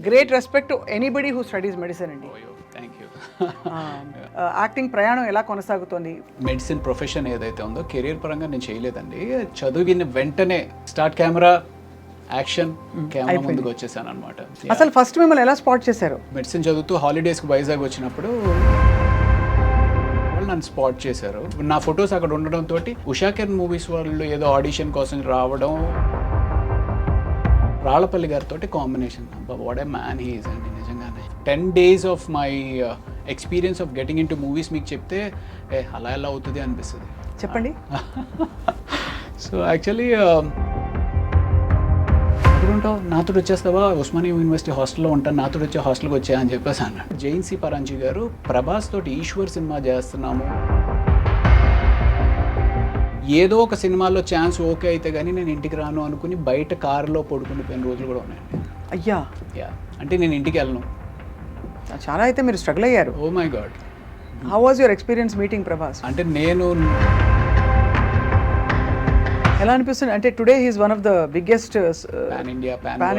Great respect to anybody who studies medicine అండి. Thank you. Acting ప్రయాణం ఎలా కొనసాగుతోంది? మెడిసిన్ ప్రొఫెషన్ ఏదైతే ఉందో కెరీర్ పరంగా నేను చేయలేదండి. చదివిన వెంటనే స్టార్ట్ కెమెరా యాక్షన్ కెమెరా ముందుకు వచ్చేసాను అనమాట. అసలు ఫస్ట్ మిమ్మల్ని ఎలా స్పాట్ చేశారు? మెడిసిన్ చదువుతూ హాలిడేస్కి వైజాగ్ వచ్చినప్పుడు వాళ్ళు నన్ను స్పాట్ చేశారు. నా ఫొటోస్ అక్కడ ఉండడంతో ఉషాకిరణ్ మూవీస్ వాళ్ళు ఏదో ఆడిషన్ కోసం రావడం, రాళ్ళపల్లి గారితో combination. What a man he is అండి నిజంగానే. 10 days of my experience of getting in to movies మీకు చెప్తే అలా ఎలా అవుతుంది అనిపిస్తుంది. చెప్పండి. సో యాక్చువల్లీ ఉంటావు నాతో వచ్చేస్తావా, ఉస్మానియా యూనివర్సిటీ హాస్టల్లో ఉంటాను, నాతో వచ్చే హాస్టల్కి వచ్చా అని చెప్పేసి అన్నాడు. జైన్సీ పరాంజీ గారు ప్రభాస్ తోటి ఈశ్వర్ సినిమా చేస్తున్నాము, ఏదో ఒక సినిమాలో ఛాన్స్ ఓకే అయితే కానీ నేను ఇంటికి రాను అనుకుని బయట కారులో పడుకునిపోయిన రోజులు కూడా ఉన్నాయండి. అయ్యా. యా, అంటే నేను ఇంటికి వెళ్ళను. చాలా అయితే మీరు స్ట్రగుల్ అయ్యారు. Oh my god. How was your experience meeting Prabhas? అంటే నేను ఎలా అనిపిస్తుంది అంటే today he's one of the biggest pan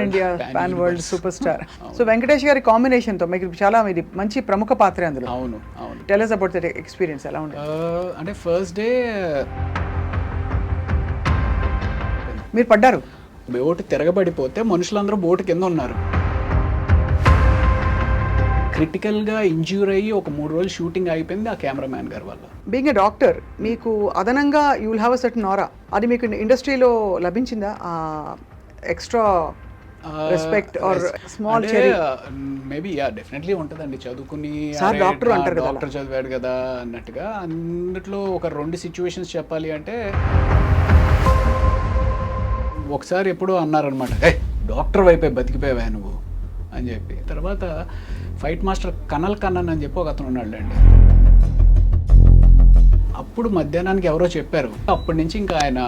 India pan world super star. So Venkatesh గారి కాంబినేషన్తో మీకు చాలా ఇది మంచి ప్రముఖ పాత్ర అందులో. అవును అవును. Tell us about that experience. ఎలా ఉంది? అంటే ఫస్ట్ డే మీరు పడ్డారు, బోటు తిరగబడిపోతే మనుషులందరూ బోటు కింద ఉన్నారు. క్రిటికల్గా ఇంజ్యూర్ అయ్యి ఒక 3 రోజులు షూటింగ్ అయిపోయింది ఆ కెమెరామ్యాన్ గారి వల్ల. బీయింగ్ ఏ డాక్టర్ మీకు అదనంగా you will have a certain aura. అది మీకు ఇండస్ట్రీలో లభించిందా? Extra respect or small cherry? Maybe yeah, definitely ఉంటుందండి. చదువుకుని డాక్టర్ అంటారు కదా, డాక్టర్ చదివాడు కదా అన్నట్టుగా. అన్నిట్లో ఒక 2 సిచ్యువేషన్స్ చెప్పాలి అంటే, ఒకసారి ఎప్పుడో అన్నారనమాట, డాక్టర్ వైపే బతికిపోయావా నువ్వు అని చెప్పి. తర్వాత ఫైట్ మాస్టర్ కనల్ కన్నన్ అని చెప్పి ఒక అతను ఉన్నాడులేండి. అప్పుడు మధ్యాహ్నానికి ఎవరో చెప్పారు, అప్పటి నుంచి ఇంకా ఆయన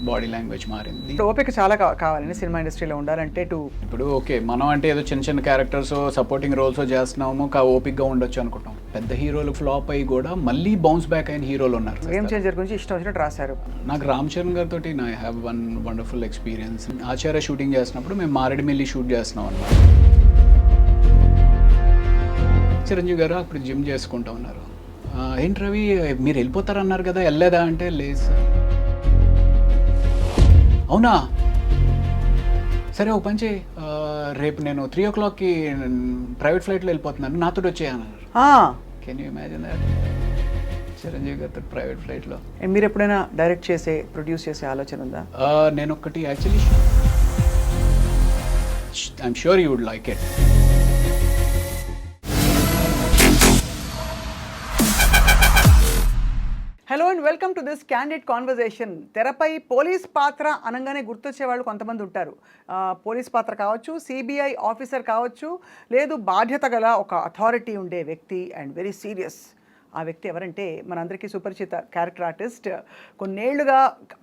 బాడీ లాంగ్వేజ్ మారింది. ఓపిక చాలా కావాలండి సినిమా ఇండస్ట్రీలో ఉండాలంటే. ఇప్పుడు ఓకే, మనం అంటే ఏదో చిన్న చిన్న క్యారెక్టర్స్ సపోర్టింగ్ రోల్స్ చేస్తున్నాము, ఓపిక్గా ఉండొచ్చు అనుకుంటాం. పెద్ద హీరోలు ఫ్లాప్ అయ్యి కూడా మళ్ళీ బౌన్స్ బ్యాక్ అయిన హీరోలు ఉన్నారు. గేమ్ చేంజర్ గురించి ఇష్టం వచ్చినట్టు రాశారు. నాకు రామ్ చరణ్ గారితో I have one wonderful experience. Acharya shooting చేసినప్పుడు మేము మారేడుమిల్లి షూట్ చేస్తున్నాం అన్నమాట. చిరంజీవి గారు అప్పుడు జిమ్ చేసుకుంటూ ఉన్నారు. ఏంటి రవి మీరు వెళ్ళిపోతారన్నారు కదా, వెళ్ళలేదా అంటే, లేదు. అవునా, సరే ఓ పని చేయి, రేపు నేను 3 o'clockకి ప్రైవేట్ ఫ్లైట్లో వెళ్ళిపోతున్నాను, నాతో వచ్చేయన్నారు. Can you imagine that? Chiranjeevi గారితో ప్రైవేట్ ఫ్లైట్లో. మీరు ఎప్పుడైనా డైరెక్ట్ చేసే ప్రొడ్యూస్ చేసే ఆలోచన ఉందా? నేను ఒకటి actually, I'm sure you would like it. Hello and welcome to this candid conversation. తెరపై పోలీస్ పాత్ర అనగానే గుర్తొచ్చే వాళ్ళు కొంతమంది ఉంటారు. పోలీస్ పాత్ర కావచ్చు, సిబిఐ ఆఫీసర్ కావచ్చు, లేదు బాధ్యత గల ఒక అథారిటీ ఉండే వ్యక్తి అండ్ వెరీ సీరియస్. ఆ వ్యక్తి ఎవరంటే మనందరికీ సుపరిచిత క్యారెక్టర్ ఆర్టిస్ట్, కొన్నేళ్లుగా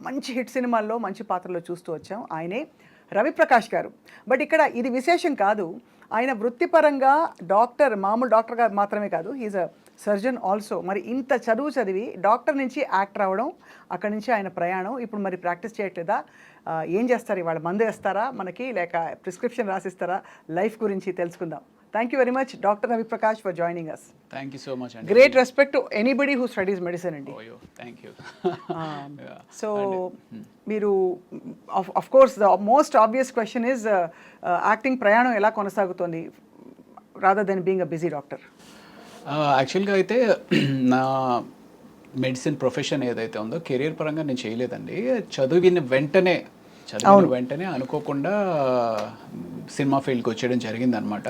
మంచి హిట్ సినిమాల్లో మంచి పాత్రలో చూస్తూ వచ్చాం. ఆయనే రవిప్రకాష్ గారు. బట్ ఇక్కడ ఇది విశేషం కాదు, ఆయన వృత్తిపరంగా డాక్టర్, మామూలు డాక్టర్గా మాత్రమే కాదు, హీజ్ అ సర్జన్ ఆల్సో. మరి ఇంత చదువు చదివి డాక్టర్ నుంచి యాక్టర్ అవ్వడం, అక్కడి నుంచి ఆయన ప్రయాణం. ఇప్పుడు మరి ప్రాక్టీస్ చేయట్లేదా? ఏం చేస్తారు ఇవాళ? మందు వేస్తారా మనకి, లేక ప్రిస్క్రిప్షన్ రాసిస్తారా? లైఫ్ గురించి తెలుసుకుందాం. Thank you very much doctor Raviprakash for joining us. Thank you so much అండి. Great respect to anybody who studies medicine అండి. Thank you. సో మీరు of course the most obvious question is acting ప్రయాణం ఎలా కొనసాగుతోంది rather than being a busy doctor? యాక్చువల్గా అయితే నా medicine profession ఏదైతే ఉందో కెరీర్ పరంగా నేను చేయలేదండి. చదివిన వెంటనే అనుకోకుండా సినిమా ఫీల్డ్కి వచ్చేయడం జరిగిందనమాట.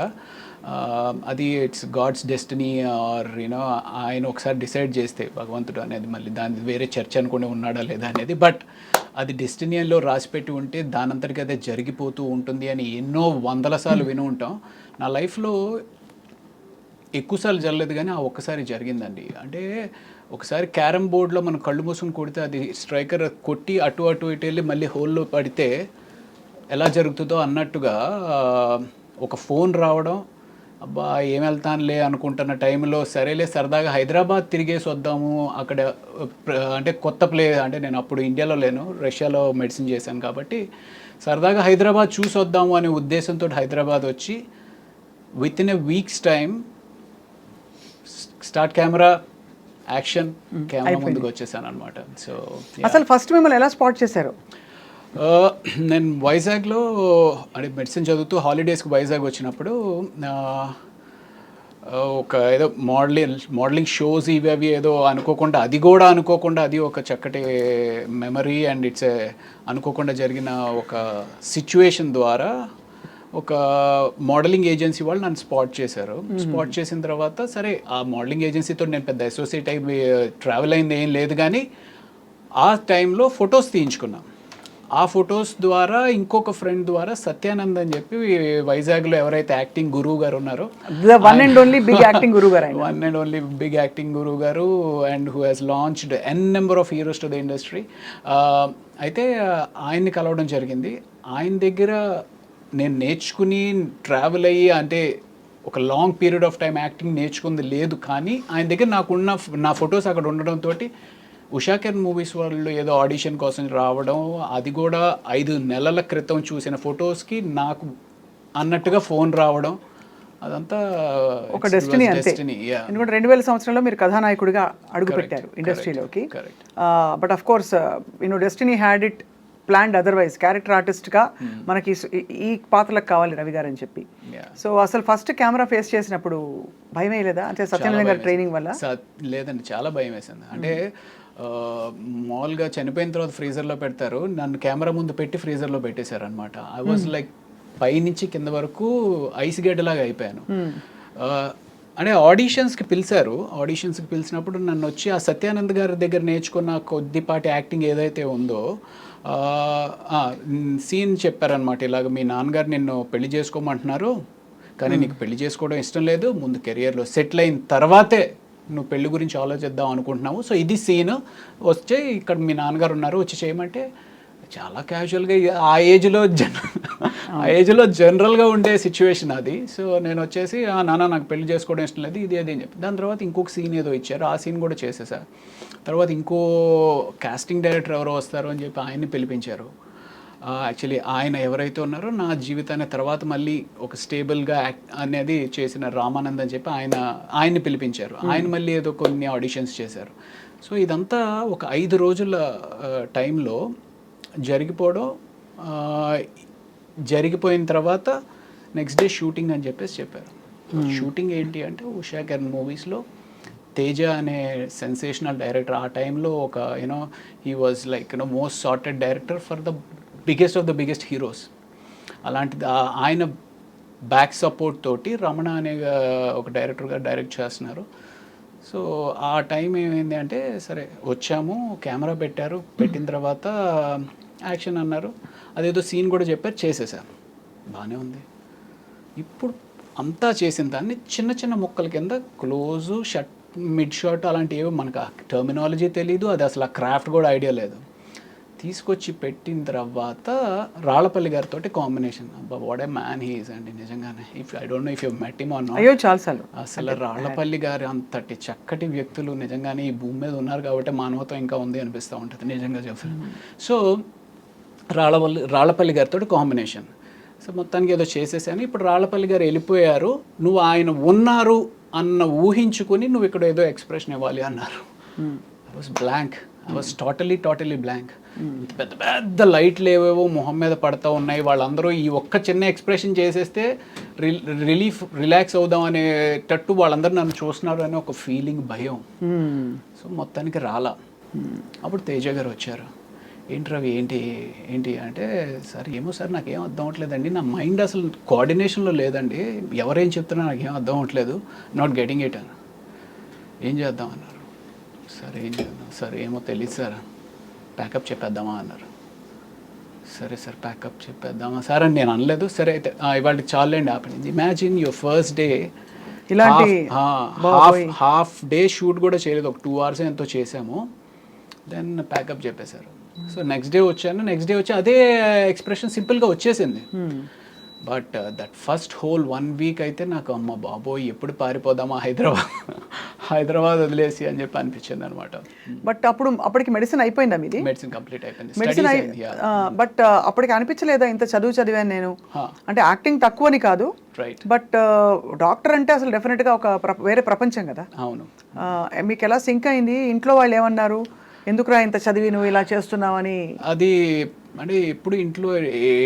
అది it's God's destiny or you know, ఆయన ఒకసారి డిసైడ్ చేస్తే భగవంతుడు అనేది, మళ్ళీ దాని వేరే చర్చ అనుకునే ఉన్నాడా లేదా అనేది, బట్ అది డెస్టినీలో రాసిపెట్టి ఉంటే దానంతటికి అదే జరిగిపోతూ ఉంటుంది అని ఎన్నో వందల సార్లు విని ఉంటాం. నా లైఫ్లో ఎక్కువసార్లు జరగలేదు కానీ ఆ ఒక్కసారి జరిగిందండి. అంటే ఒకసారి క్యారమ్ బోర్డ్లో మనం కళ్ళు మూసుకుని కొడితే అది స్ట్రైకర్ కొట్టి అటు ఇటు వెళ్ళి మళ్ళీ హోల్లో పడితే ఎలా జరుగుతుందో అన్నట్టుగా ఒక ఫోన్ రావడం, అబ్బా ఏం వెళ్తానులే అనుకుంటున్న టైంలో సరేలే సరదాగా హైదరాబాద్ తిరిగేసి వద్దాము, అక్కడ అంటే కొత్త అంటే నేను అప్పుడు ఇండియాలో లేను, రష్యాలో మెడిసిన్ చేశాను కాబట్టి సరదాగా హైదరాబాద్ చూసి వద్దాము అనే ఉద్దేశంతో హైదరాబాద్ వచ్చి with in a weeks time start camera action camera ముందుకు వచ్చేసాను అనమాట. సో అసలు ఫస్ట్ మిమ్మల్ని ఎలా స్పాట్ చేశారు? నేను వైజాగ్లో అంటే మెడిసిన్ చదువుతూ హాలిడేస్కి వైజాగ్ వచ్చినప్పుడు ఒక ఏదో మోడలింగ్ షోస్ ఇవి అవి ఏదో అనుకోకుండా అది ఒక చక్కటి మెమరీ అండ్ ఇట్స్ అనుకోకుండా జరిగిన ఒక సిచ్యువేషన్ ద్వారా ఒక మోడలింగ్ ఏజెన్సీ వాళ్ళు నన్ను స్పాట్ చేశారు. స్పాట్ చేసిన తర్వాత సరే ఆ మోడలింగ్ ఏజెన్సీతో నేను పెద్ద అసోసియేట్ అయి ట్రావెల్ అయింది ఏం లేదు, కానీ ఆ టైంలో ఫొటోస్ తీయించుకున్నాం. ఆ ఫొటోస్ ద్వారా ఇంకొక ఫ్రెండ్ ద్వారా సత్యానంద్ అని చెప్పి వైజాగ్లో ఎవరైతే యాక్టింగ్ గురువు గారు ఉన్నారో, one and only big acting గురువు గారు and who has launched n number of heroes to the industry. అయితే ఆయన్ని కలవడం జరిగింది. ఆయన దగ్గర నేను నేర్చుకుని ట్రావెల్ అయ్యి అంటే ఒక long period of time acting నేర్చుకుంది లేదు, కానీ ఆయన దగ్గర నా ఫొటోస్ అక్కడ ఉండడంతో ఉషాకిరణ్ మూవీస్ వాళ్ళు ఏదో ఆడిషన్ కోసం రావడం, అది కూడా 5 నెలల క్రితం చూసిన ఫొటోస్కి నాకు అన్నట్టుగా ఫోన్ రావడం, అదంతా ఒక డెస్టినీ. అంతే, ఎందుకంటే 2000 సంవత్సరంలో మీరు కథానాయకుడిగా అడుగుపెట్టారు ఇండస్ట్రీలోకి. But of course destiny had it planned otherwise. Character ఆర్టిస్ట్గా మనకి ఈ పాత్రలకు కావాలి రవి గారు అని చెప్పి. సో అసలు ఫస్ట్ కెమెరా ఫేస్ చేసినప్పుడు భయం లేదా? అంటే సత్యనారాయణ గారి ట్రైనింగ్ వల్ల? లేదండి, చాలా భయం వేసింది. అంటే మామూలుగా చనిపోయిన తర్వాత ఫ్రీజర్లో పెడతారు, నన్ను కెమెరా ముందు పెట్టి ఫ్రీజర్లో పెట్టేశారు అనమాట. ఐ వాజ్ లైక్ పైనుంచి కింద వరకు ఐస్ గడ్డలాగా అయిపోయాను. అంటే ఆడిషన్స్కి పిలిచినప్పుడు నన్ను వచ్చి ఆ సత్యానంద్ గారి దగ్గర నేర్చుకున్న కొద్దిపాటి యాక్టింగ్ ఏదైతే ఉందో సీన్ చెప్పారనమాట. ఇలాగ మీ నాన్నగారు నిన్ను పెళ్లి చేసుకోమంటున్నారు, కానీ నీకు పెళ్లి చేసుకోవడం ఇష్టం లేదు, ముందు కెరియర్లో సెటిల్ అయిన తర్వాతే నువ్వు పెళ్లి గురించి ఆలోచిద్దాం అనుకుంటున్నావు, సో ఇది సీన్, వచ్చే ఇక్కడ మీ నాన్నగారు ఉన్నారు వచ్చి చేయమంటే చాలా క్యాజువల్గా ఆ ఏజ్లో జనరల్గా ఉండే సిచ్యువేషన్ అది. సో నేను వచ్చేసి నాన్న నాకు పెళ్లి చేసుకోవడం ఇష్టం లేదు ఇది అది అని చెప్పి, దాని తర్వాత ఇంకొక సీన్ ఏదో ఇచ్చారు, ఆ సీన్ కూడా చేసేసా. తర్వాత ఇంకో కాస్టింగ్ డైరెక్టర్ ఎవరో వస్తారు అని చెప్పి ఆయన్ని పిలిపించారు. యాక్చువల్లీ ఆయన ఎవరైతే ఉన్నారో నా జీవితాన్ని తర్వాత మళ్ళీ ఒక స్టేబుల్గా యాక్ట్ అనేది చేసిన రామానంద్ అని చెప్పి ఆయన్ని పిలిపించారు. ఆయన మళ్ళీ ఏదో కొన్ని ఆడిషన్స్ చేశారు. సో ఇదంతా ఒక 5 రోజుల టైంలో జరిగిపోయిన తర్వాత నెక్స్ట్ డే షూటింగ్ అని చెప్పారు. షూటింగ్ ఏంటి అంటే ఉషాకిరణ్ మూవీస్లో తేజ అనే సెన్సేషనల్ డైరెక్టర్ ఆ టైంలో ఒక he was like most sorted director for the biggest of the biggest heroes. అలాంటిది ఆయన బ్యాక్ సపోర్ట్ తోటి రమణ అనే ఒక డైరెక్టర్గా డైరెక్ట్ చేస్తున్నారు. సో ఆ టైం ఏమైంది అంటే సరే వచ్చాము, కెమెరా పెట్టిన తర్వాత యాక్షన్ అన్నారు, అదేదో సీన్ కూడా చెప్పారు, చేసేసాను, బాగానే ఉంది. ఇప్పుడు అంతా చేసిన దాన్ని చిన్న చిన్న ముక్కల కింద క్లోజు షర్ట్ మిడ్ షాట్ అలాంటివి ఏవో మనకు టర్మినాలజీ తెలీదు, అది అసలు ఆ క్రాఫ్ట్ కూడా ఐడియా లేదు, తీసుకొచ్చి పెట్టిన తర్వాత రాళ్ళపల్లి గారితో కాంబినేషన్. అబ్బా what a man he is అండి నిజంగానే. I don't no if you met him or not. అయ్యో చాలాసార్లు. అసలు రాళ్ళపల్లి గారు అంతటి చక్కటి వ్యక్తులు నిజంగానే ఈ భూమి మీద ఉన్నారు కాబట్టి మానవత్వం ఇంకా ఉంది అనిపిస్తూ ఉంటుంది నిజంగా చెప్పాను. సో రాళ్ళపల్లి గారితో కాంబినేషన్. సో మొత్తానికి ఏదో చేసేసాను. ఇప్పుడు రాళ్ళపల్లి గారు వెళ్ళిపోయారు, నువ్వు ఆయన ఉన్నారు అన్న ఊహించుకుని నువ్వు ఇక్కడ ఏదో ఎక్స్ప్రెషన్ ఇవ్వాలి అన్నారు. I was blank, I was totally blank. పెద్ద పెద్ద లైట్లు ఏవేవో మొహం మీద పడతా ఉన్నాయి, వాళ్ళందరూ ఈ ఒక్క చిన్న ఎక్స్ప్రెషన్ చేసేస్తే రిలాక్స్ అవుదాం అనేటట్టు వాళ్ళందరూ నన్ను చూస్తున్నారు అనే ఒక ఫీలింగ్, భయం. సో మొత్తానికి రాలా. అప్పుడు తేజ గారు వచ్చారు, ఏంటి రవి ఏంటి అంటే, సార్ ఏమో సార్ నాకేం అర్థం అవ్వట్లేదండి, నా మైండ్ అసలు కోఆర్డినేషన్లో లేదండి, ఎవరేం చెప్తున్నా నాకేం అర్థం అవ్వట్లేదు, నాట్ గెటింగ్ ఇట్ అని. ఏం చేద్దాం అన్నారు. సార్ ఏం చేద్దాం సార్, ఏమో తెలియదు సార్, ప్యాకప్ చెప్పేద్దామా అన్నారు. సరే సార్ ప్యాకప్ చెప్పేద్దామా సార్ అని నేను అనలేదు. సరే అయితే ఇవాళ చాలండి ఆపండి. Imagine your first day, half day shoot కూడా చేయలేదు, ఒక 2 hours ఎంతో చేసాము, దెన్ ప్యాకప్ చెప్పేశారు. సో నెక్స్ట్ డే వచ్చి అదే ఎక్స్ప్రెషన్ సింపుల్గా వచ్చేసింది. But that first whole 1 week అయితే నాకు అమ్మ బాబోయ్ ఎప్పుడు పారిపోదామా హైదరాబాద్ వదిలేసి అని చెప్పి అనిపించింది అనమాట. బట్ అప్పటికి మెడిసిన్ అయిపోయిందా మీది? మెడిసిన్ కంప్లీట్ అయిపోయింది. మెడిసిన్ Studies అయింది, yeah. బట్ అప్పటికి అనిపించలేదా ఇంత చదివాను నేను, Huh. అంటే యాక్టింగ్ తక్కువని కాదు, రైట్. బట్ డాక్టర్ అంటే అసలు డెఫినెట్గా ఒక వేరే ప్రపంచం కదా. అవును. మీకు ఎలా సింక్ అయింది? ఇంట్లో వాళ్ళు ఏమన్నారు, ఎందుకురా ఇంత చదివి నువ్వు ఇలా చేస్తున్నావని? అది అంటే ఎప్పుడు ఇంట్లో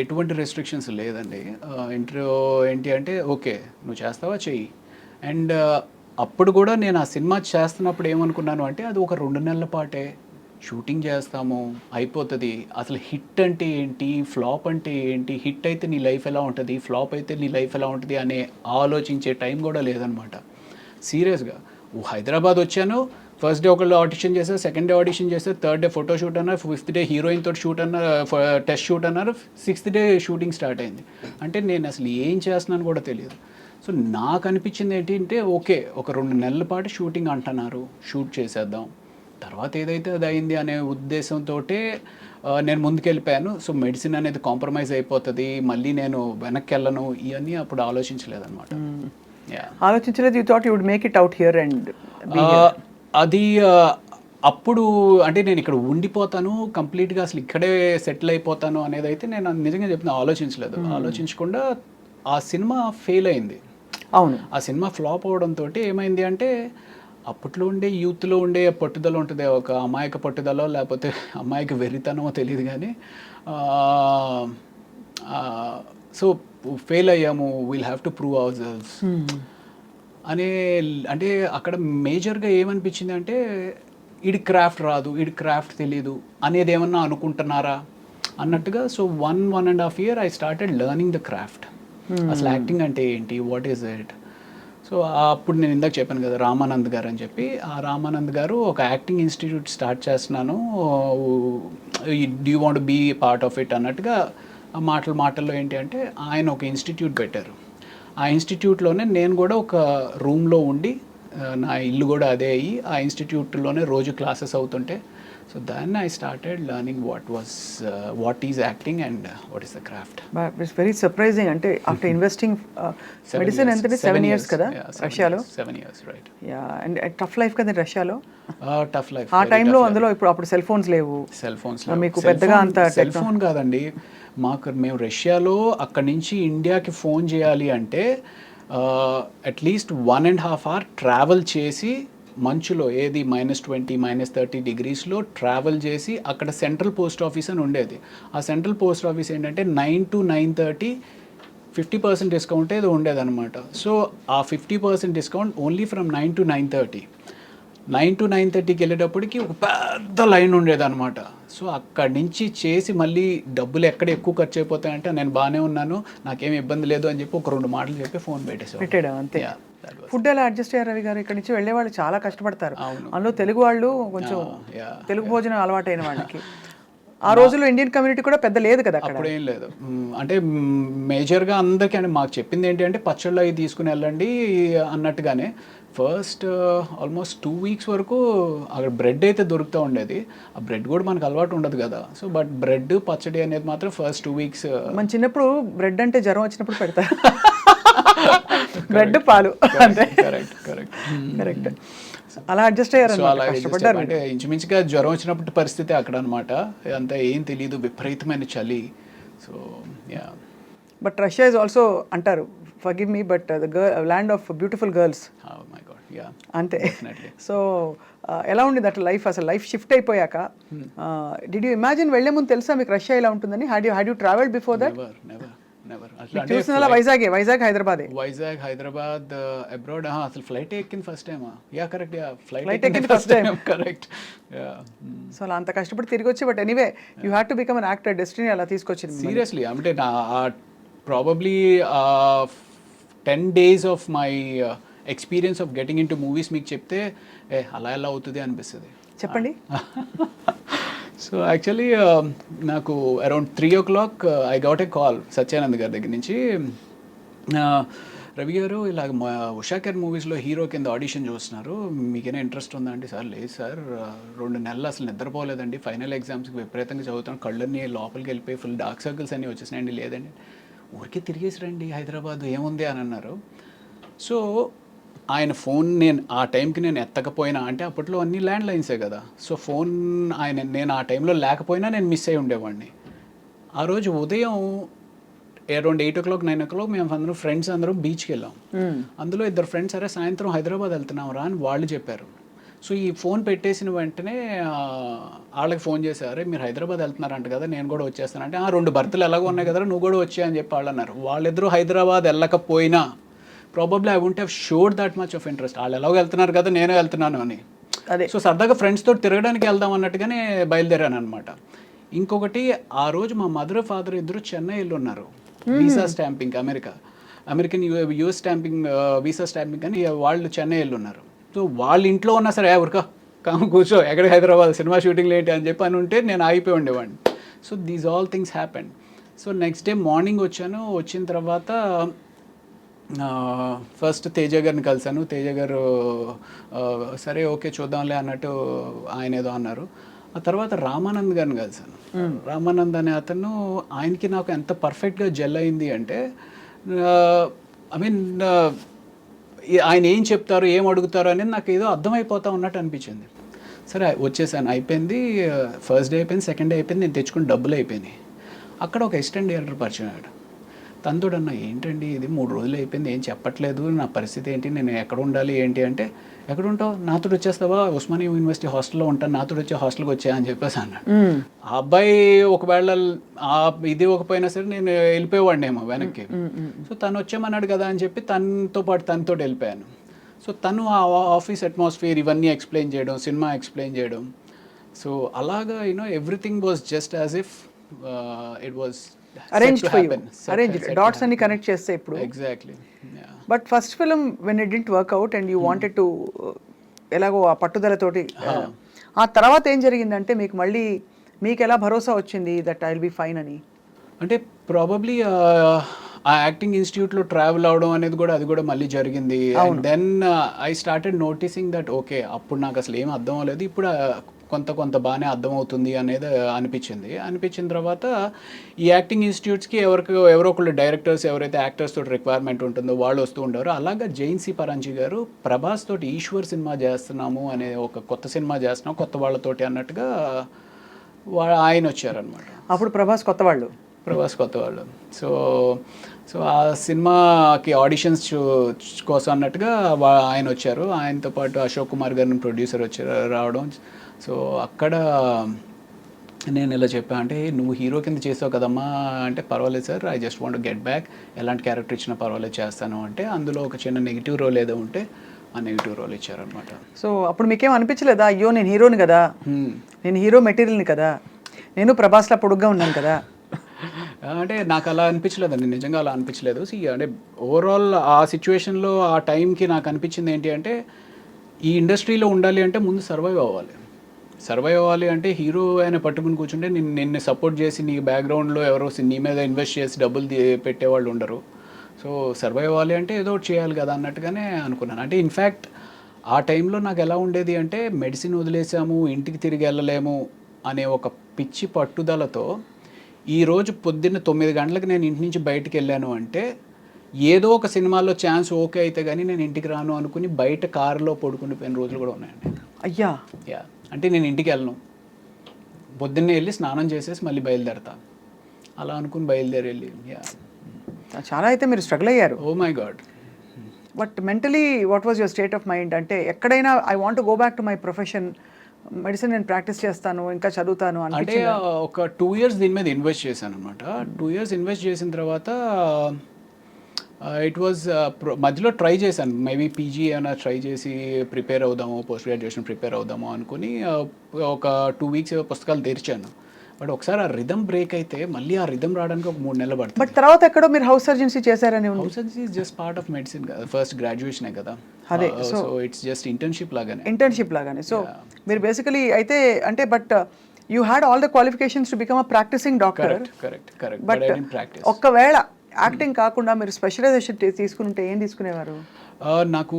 ఎటువంటి రెస్ట్రిక్షన్స్ లేదండి. ఇంట్లో ఏంటి అంటే ఓకే నువ్వు చేస్తావా చెయ్యి. అండ్ అప్పుడు కూడా నేను ఆ సినిమా చేస్తున్నప్పుడు ఏమనుకున్నాను అంటే అది ఒక 2 నెలల పాటే షూటింగ్ చేస్తాము అయిపోతుంది. అసలు హిట్ అంటే ఏంటి, ఫ్లాప్ అంటే ఏంటి, హిట్ అయితే నీ లైఫ్ ఎలా ఉంటుంది, ఫ్లాప్ అయితే నీ లైఫ్ ఎలా ఉంటుంది అనే ఆలోచించే టైం కూడా లేదనమాట. సీరియస్గా హైదరాబాద్ వచ్చాను, ఫస్ట్ డే ఒకళ్ళు ఆడిషన్ చేశారు, సెకండ్ డే ఆడిషన్ చేశారు, థర్డ్ డే ఫోటో షూట్ అన్నారు, 5th డే హీరోయిన్ తోటి షూట్ అన్నారు, టెస్ట్ షూట్ అన్నారు, 6th డే షూటింగ్ స్టార్ట్ అయింది. అంటే నేను అసలు ఏం చేస్తున్నాను కూడా తెలియదు. సో నాకు అనిపించింది ఏంటంటే ఓకే ఒక 2 నెలల పాటు షూటింగ్ అంటున్నారు, షూట్ చేసేద్దాం, తర్వాత ఏదైతే అది అయింది అనే ఉద్దేశంతో నేను ముందుకెళ్ళిపోయాను. సో మెడిసిన్ అనేది కాంప్రమైజ్ అయిపోతుంది, మళ్ళీ నేను వెనక్కి వెళ్ళను, ఇవన్నీ అప్పుడు ఆలోచించలేదన్నమాట. ఆలోచించలేదు. You thought you would make it out here and అది అప్పుడు అంటే నేను ఇక్కడ ఉండిపోతాను కంప్లీట్గా, అసలు ఇక్కడే సెటిల్ అయిపోతాను అనేది అయితే నేను నిజంగా చెప్తున్నా ఆలోచించలేదు. ఆలోచించకుండా ఆ సినిమా ఫెయిల్ అయింది. అవును, ఆ సినిమా ఫ్లాప్ అవడంతో ఏమైంది అంటే అప్పట్లో ఉండే యూత్లో ఉండే పట్టుదల ఉంటుంది, ఒక అమాయక పట్టుదల లేకపోతే అమాయక వెర్రితనమో తెలియదు కానీ సో ఫెయిల్ అయ్యాము, we'll have to prove our selves అనే. అంటే అక్కడ మేజర్గా ఏమనిపించింది అంటే ఈడి క్రాఫ్ట్ రాదు, ఈడి క్రాఫ్ట్ తెలీదు అనేది ఏమన్నా అనుకుంటున్నారా అన్నట్టుగా. So 1.5 year I started learning the craft. అసలు యాక్టింగ్ అంటే ఏంటి, వాట్ ఈజ్ ఇట్. సో అప్పుడు నేను ఇందాక చెప్పాను కదా రామానంద్ గారు అని చెప్పి, ఆ రామానంద్ గారు ఒక యాక్టింగ్ ఇన్స్టిట్యూట్ స్టార్ట్ చేస్తున్నాను, do you want be part of it అన్నట్టుగా ఆ మాటల్లో ఏంటి అంటే ఆయన ఒక ఇన్స్టిట్యూట్ పెట్టారు. ఆ ఇన్స్టిట్యూట్లోనే నేను కూడా ఒక రూమ్లో ఉండి, నా ఇల్లు కూడా అదే అయ్యి ఆ ఇన్స్టిట్యూట్లోనే రోజు క్లాసెస్ అవుతుంటే, సో దాన్ని I started learning what is acting and what is the craft. It's very surprising. అంటే ఆఫ్టర్ ఇన్వెస్టింగ్ మెడిసిన్ ఎంత 7 years కదా రష్యాలో. 7 years right. Yeah, and tough life కదా రష్యాలో. టఫ్ లైఫ్ ఆ టైంలో అందులో అప్పుడు సెల్ ఫోన్స్ లేవు, సెల్ ఫోన్స్ మీకు పెద్దగా అంత సెల్ ఫోన్ కాదండి. మేము రష్యాలో అక్కడి నుంచి ఇండియాకి ఫోన్ చేయాలి అంటే అట్లీస్ట్ 1.5 hour ట్రావెల్ చేసి మంచులో ఏది -20 -30 degreesలో ట్రావెల్ చేసి అక్కడ సెంట్రల్ పోస్ట్ ఆఫీస్ అని ఉండేది. ఆ సెంట్రల్ పోస్ట్ ఆఫీస్ ఏంటంటే 9 to 9:30 50% డిస్కౌంట్ ఏదో ఉండేదన్నమాట. సో ఆ 50% discount only from 9 to 9:30. 9 to 9:30కి వెళ్ళేటప్పటికి ఒక పెద్ద లైన్ ఉండేదన్నమాట. సో అక్కడి నుంచి చేసి మళ్ళీ డబ్బులు ఎక్కడ ఎక్కువ ఖర్చు అయిపోతాయంటే నేను బాగానే ఉన్నాను, నాకేం ఇబ్బంది లేదు అని చెప్పి ఒక 2 మాటలు చెప్పి ఫోన్ పెట్టాడు అంతే. ఫుడ్ ఎలా అడ్జస్ట్ అయ్యారు రవి గారు? ఇక్కడ నుంచి వెళ్ళే వాళ్ళు చాలా కష్టపడతారు, అవును. అందులో తెలుగు వాళ్ళు కొంచెం తెలుగు భోజనం అలవాటైన వాళ్ళకి. ఆ రోజుల్లో ఇండియన్ కమ్యూనిటీ కూడా పెద్ద లేదు కదా అక్కడ. అప్పుడు ఏం లేదు. అంటే మేజర్గా అందరికీ అంటే మాకు చెప్పింది ఏంటి అంటే పచ్చళ్ళు అవి తీసుకుని వెళ్ళండి అన్నట్టుగానే. ఫస్ట్ ఆల్మోస్ట్ 2 weeks వరకు అక్కడ బ్రెడ్ అయితే దొరుకుతూ ఉండేది. ఆ బ్రెడ్ కూడా మనకు అలవాటు ఉండదు కదా. సో బట్ బ్రెడ్ పచ్చడి అనేది మాత్రం ఫస్ట్ 2 weeks. మన చిన్నప్పుడు బ్రెడ్ అంటే జ్వరం వచ్చినప్పుడు పెడతారు, బ్రెడ్ పాలు అంతే. Correct correct correct. అలా అడ్జస్ట్ అయ్యారు, కష్టపడ్డారు. అంటే ఇంచుమించుగా జ్వరం వచ్చినప్పుడు పరిస్థితి అక్కడ అనమాట. అంతా ఏం తెలియదు, విపరీతమైన చలి. So yeah. But Russia is also అంటారు, forgive me, but the land of beautiful girls. అంతే. సో ఎలా ఉండేది అట్లా లైఫ్? అసలు లైఫ్ షిఫ్ట్ అయిపోయాక డిడ్ యూ ఇమాజిన్ వెళ్లే ముందు తెలుసా మీకు రష్యా ఇలా ఉంటుందని? Had you travelled before that? చూసిన వైజాగ్ హైదరాబాద్ అబ్రాడ్ అసలు ఫ్లైట్ ఎక్కింది first time. Yeah correct, yeah flight ఎక్కింది ఫస్ట్ టైం. కరెక్ట్. సో అలా అంత కష్టపడి తిరిగి వచ్చి, but anyway you had to become an actor. Destiny అలా తీసుకొచ్చింది. సీరియస్లీ అంటే నా probably 10 days of my experience of getting in to movies మీకు చెప్తే అలా ఎలా అవుతుంది అనిపిస్తుంది. చెప్పండి. సో యాక్చువల్లీ నాకు around 3 o'clock I got a call Satyanand గారి దగ్గర నుంచి. రవి గారు ఇలాగ ఉషాకర్ మూవీస్లో హీరో కింద ఆడిషన్ చూస్తున్నారు, మీకేనా ఇంట్రెస్ట్ ఉందా అంటే, సార్ లేదు సార్ 2 నెలలు అసలు నిద్రపోలేదండి, ఫైనల్ ఎగ్జామ్స్కి విపరీతంగా చదువుతాను, కళ్ళన్నీ లోపలికి వెళ్ళిపోయి ఫుల్ డార్క్ సర్కిల్స్ అన్నీ వచ్చేసినాయండి. లేదండి ఊరికే తిరిగేసి రండి హైదరాబాద్ ఏముంది అని అన్నారు. సో ఆయన ఫోన్ ఆ టైంకి నేను ఎత్తకపోయినా, అంటే అప్పట్లో అన్ని ల్యాండ్ లైన్సే కదా, సో ఫోన్ నేను ఆ టైంలో లేకపోయినా నేను మిస్ అయి ఉండేవాడిని. ఆ రోజు ఉదయం అరౌండ్ 8 o'clock 9 o'clock మేము అందరం ఫ్రెండ్స్ అందరం బీచ్కి వెళ్ళాం. అందులో 2 ఫ్రెండ్స్ సరే సాయంత్రం హైదరాబాద్ వెళ్తున్నాం రా అని వాళ్ళు చెప్పారు. సో ఈ ఫోన్ పెట్టేసిన వెంటనే వాళ్ళకి ఫోన్ చేశారు, మీరు హైదరాబాద్ వెళ్తున్నారంట కదా, నేను కూడా వచ్చేస్తానంటే 2 బర్త్లు ఎలాగో ఉన్నాయి కదా, నువ్వు కూడా వచ్చా అని చెప్పి వాళ్ళు అన్నారు. వాళ్ళిద్దరూ హైదరాబాద్ వెళ్ళకపోయినా probably I won't have showed that much of interest. వాళ్ళు ఎలాగో వెళ్తున్నారు కదా, నేను వెళ్తున్నాను అని. అదే సో సరదాగా ఫ్రెండ్స్ తోటి తిరగడానికి వెళ్దాం అన్నట్టుగానే బయలుదేరాను అనమాట. ఇంకొకటి, ఆ రోజు మా మదర్ ఫాదర్ ఇద్దరు చెన్నై వెళ్ళి ఉన్నారు visa stamping, American US stamping visa stamping అని వాళ్ళు చెన్నై వెళ్ళి ఉన్నారు. సో వాళ్ళ ఇంట్లో ఉన్నా సరే ఊరికా కూర్చో, ఎక్కడ హైదరాబాద్ సినిమా షూటింగ్ ఏంటి అని చెప్పి అని ఉంటే నేను ఆగిపోయి ఉండేవాడిని. So these all things happened. So next day morning వచ్చాను. వచ్చిన తర్వాత ఫస్ట్ తేజ గారిని కలిశాను. తేజ గారు సరే ఓకే చూద్దాంలే అన్నట్టు ఆయన ఏదో అన్నారు. ఆ తర్వాత రామానంద్ గారిని కలిశాను. రామానంద్ అనే అతను, ఆయనకి నాకు ఎంత పర్ఫెక్ట్గా జెల్ అయింది అంటే, ఐ మీన్ ఆయన ఏం చెప్తారు ఏం అడుగుతారు అనేది నాకు ఏదో అర్థమైపోతా ఉన్నట్టు అనిపించింది. సరే వచ్చేసాను, అయిపోయింది. ఫస్ట్ డే అయిపోయింది, సెకండ్ డే అయిపోయింది, నేను తెచ్చుకుని డబ్బులు అయిపోయినాయి. అక్కడ ఒక అసిస్టెంట్ డైరెక్టర్ పరిచయం అయ్యాడు. తనతోడు అన్న ఏంటండి ఇది 3 రోజులు అయిపోయింది, ఏం చెప్పట్లేదు, నా పరిస్థితి ఏంటి, నేను ఎక్కడ ఉండాలి ఏంటి అంటే, ఎక్కడ ఉంటావు, నాతో వచ్చేస్తావా, ఉస్మానియా యూనివర్సిటీ హాస్టల్లో ఉంటాను, నాతో వచ్చే హాస్టల్కి వచ్చా అని చెప్పేసి అన్నాడు. ఆ అబ్బాయి ఒకవేళ ఇది ఒకపోయినా సరే నేను వెళ్ళిపోయేవాడిని ఏమో వెనక్కి. సో తను వచ్చామన్నాడు కదా అని చెప్పి తనతో పాటు తనతో వెళ్ళిపోయాను. సో తను ఆ ఆఫీస్ అట్మాస్ఫియర్ ఇవన్నీ ఎక్స్ప్లెయిన్ చేయడం, సినిమా ఎక్స్ప్లెయిన్ చేయడం. సో అలాగా everything was just as if it was arranged for you. Arranged dots అన్ని కనెక్ట్ చేస్తే ఇప్పుడు. Exactly. But first film when it didn't work out and you wanted to ఎలాగో ఆ పట్టుదలతోటి, ఆ తర్వాత ఏం జరిగిందంటే మీకు ఎలా భరోసా వచ్చింది that I will be fine అని? అంటే ప్రాబబ్లీ ఆ యాక్టింగ్ ఇన్స్టిట్యూట్లో ట్రావెల్ అవడం అనేది కూడా అది కూడా మళ్ళీ జరిగింది. And then I started noticing that okay, అప్పుడు నాకు అసలు ఏం అర్థం అవ్వలేదు, ఇప్పుడు కొంత బాగానే అర్థమవుతుంది అనేది అనిపించిన తర్వాత ఈ యాక్టింగ్ ఇన్స్టిట్యూట్స్కి ఎవరో ఒకళ్ళు డైరెక్టర్స్, ఎవరైతే యాక్టర్స్ తోటి రిక్వైర్మెంట్ ఉంటుందో వాళ్ళు వస్తూ ఉంటారు. అలాగా జైన్ సి పరాంజీ గారు ప్రభాస్ తోటి ఈశ్వర్ సినిమా చేస్తున్నాము అనే ఒక కొత్త సినిమా చేస్తున్నాం కొత్త వాళ్ళతోటి అన్నట్టుగా ఆయన వచ్చారనమాట. అప్పుడు ప్రభాస్ కొత్త వాళ్ళు. సో ఆ సినిమాకి ఆడిషన్స్ కోసం అన్నట్టుగా ఆయన వచ్చారు. ఆయనతో పాటు అశోక్ కుమార్ గారిని ప్రొడ్యూసర్ రావడం. సో అక్కడ నేను ఇలా చెప్పాను, అంటే నువ్వు హీరో కింద చేసావు కదమ్మా అంటే, పర్వాలేదు sir, I just want get back, ఎలాంటి క్యారెక్టర్ ఇచ్చినా పర్వాలేదు చేస్తాను అంటే, అందులో ఒక చిన్న నెగిటివ్ రోల్ ఏదో ఉంటే ఆ నెగిటివ్ రోల్ ఇచ్చారనమాట. సో అప్పుడు మీకేం అనిపించలేదా, అయ్యో నేను హీరోని కదా, నేను హీరో మెటీరియల్ని కదా, నేను ప్రభాస్లా పొడుగ్గా ఉన్నాను కదా? అంటే నాకు అలా అనిపించలేదండి, నిజంగా అలా అనిపించలేదు. అంటే ఓవరాల్ ఆ సిచ్యువేషన్లో ఆ టైంకి నాకు అనిపించింది ఏంటి అంటే, ఈ ఇండస్ట్రీలో ఉండాలి అంటే ముందు సర్వైవ్ అవ్వాలి అంటే హీరో ఆయన పట్టుకుని కూర్చుంటే నిన్ను సపోర్ట్ చేసి నీ బ్యాక్గ్రౌండ్లో ఎవరో నీ మీద ఇన్వెస్ట్ చేసి డబ్బులు పెట్టేవాళ్ళు ఉండరు. సో సర్వైవ్ అవ్వాలి అంటే ఏదో ఒకటి చేయాలి కదా అన్నట్టుగానే అనుకున్నాను. అంటే ఇన్ఫ్యాక్ట్ ఆ టైంలో నాకు ఎలా ఉండేది అంటే, మెడిసిన్ వదిలేసాము, ఇంటికి తిరిగి వెళ్ళలేము అనే ఒక పిచ్చి పట్టుదలతో ఈరోజు పొద్దున్న 9 గంటలకు నేను ఇంటి నుంచి బయటకు వెళ్ళాను అంటే, ఏదో ఒక సినిమాలో ఛాన్స్ ఓకే అయితే కానీ నేను ఇంటికి రాను అనుకుని బయట కారులో పడుకుండిపోయిన రోజులు కూడా ఉన్నాయండి. అయ్యా. అంటే నేను ఇంటికి వెళ్ళను, పొద్దున్నే వెళ్ళి స్నానం చేసేసి మళ్ళీ బయలుదేరతా, అలా అనుకుని బయలుదేరి చాలా అయితే మీరు స్ట్రగుల్ అయ్యారు. Oh my god. But mentally what was your state of mind? అంటే ఎక్కడైనా I want to go back to my profession, medicine నేను ప్రాక్టీస్ చేస్తాను, ఇంకా చదువుతాను అంటే ఒక 2 years దీని మీద ఇన్వెస్ట్ చేశాను అనమాట. 2 years ఇన్వెస్ట్ చేసిన తర్వాత ఇట్ వాజ్ మధ్యలో ట్రై చేశాను, మేబీ పీజీ ఏమైనా ట్రై చేసి ప్రిపేర్ అవుదాము, పోస్ట్ గ్రాడ్యుయేషన్ ప్రిపేర్ అవుదాము అనుకుని ఒక 2 weeks పుస్తకాలు తెరిచాను. బట్ ఒకసారి ఆ రిథమ్ బ్రేక్ అయితే మళ్ళీ ఆ రిథమ్ రావడానికి ఒక 3 నెలలు పడుతుంది. బట్ తర్వాత ఎక్కడో మీరు హౌస్ సర్జన్సీ చేశారని? House surgency is just part of medicine కదా, ఫస్ట్ గ్రాడ్యుయేషనే కదా. అదే. సో ఇట్స్ జస్ట్ ఇంటర్న్షిప్ లాగానే. సో మీరు బేసికలీ అయితే అంటే, but you had all the qualifications to become a practising doctor. Correct. But ఒక్కవేళ యాక్టింగ్ కాకుండా మీరు స్పెషలైజేషన్ తీసుకుంటే ఏం తీసుకునేవారు? నాకు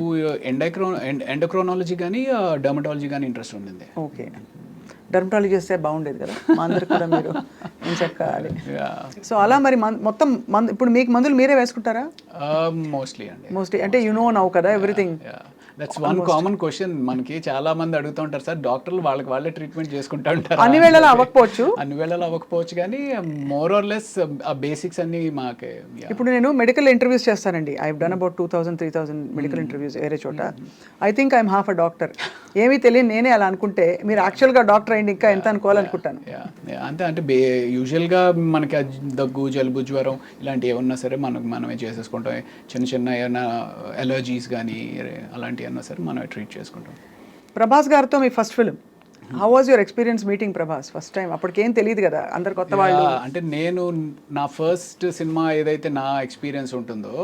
ఎండోక్రోనాలజీ కానీ డర్మటాలజీ కానీ ఇంట్రెస్ట్ ఉండింది. ఓకే. డర్మటాలజీ చేస్తే బాగుండేది కదా, మా అందరికి కూడా మీరు ఏం చెప్పాలి. Yeah. సో అలా మరి మొత్తం ఇప్పుడు మీకు మందులు మీరే వేసుకుంటారా? మోస్ట్లీ అండి. మోస్ట్లీ అంటే యు నో నౌ కదా everything. That's one common question మనకి చాలా మంది అడుగుతూ ఉంటారు సార్, డాక్టర్లు వాళ్ళే ట్రీట్మెంట్ చేసుకుంటా ఉంటారు. అన్ని వేళలా అవ్వకపోవచ్చు, అన్ని వేళలా అవ్వకపోవచ్చు, కానీ మోర్ ఆర్ లెస్ ఆ బేసిక్స్ అన్ని మాకే. ఇప్పుడు నేను మెడికల్ ఇంటర్వ్యూస్ చేస్తానండి. I done about 2000-3000 medical interviews వేరే చోట. I think I'm half a doctor. ఏమీ తెలియదు నేనే అలా అనుకుంటే, మీరు యాక్చువల్గా డాక్టర్ అయింది ఇంకా ఎంత అనుకోవాలనుకుంటాను. అంటే యూజువల్గా మనకి దగ్గు, జలుబు, జ్వరం ఇలాంటివి ఏమన్నా సరే మనమే చేసేసుకుంటాం. చిన్న ఏమైనా ఎలర్జీస్ కానీ అలాంటివి అన్నా సరే మనమే ట్రీట్ చేసుకుంటాం. ప్రభాస్ గారితో మీ first film, how was your experience meeting Prabhas first time? అప్పటికేం తెలియదు కదా, అందరు కొత్త వాళ్ళు. అంటే నేను నా ఫస్ట్ సినిమా ఏదైతే నా ఎక్స్పీరియన్స్ ఉంటుందో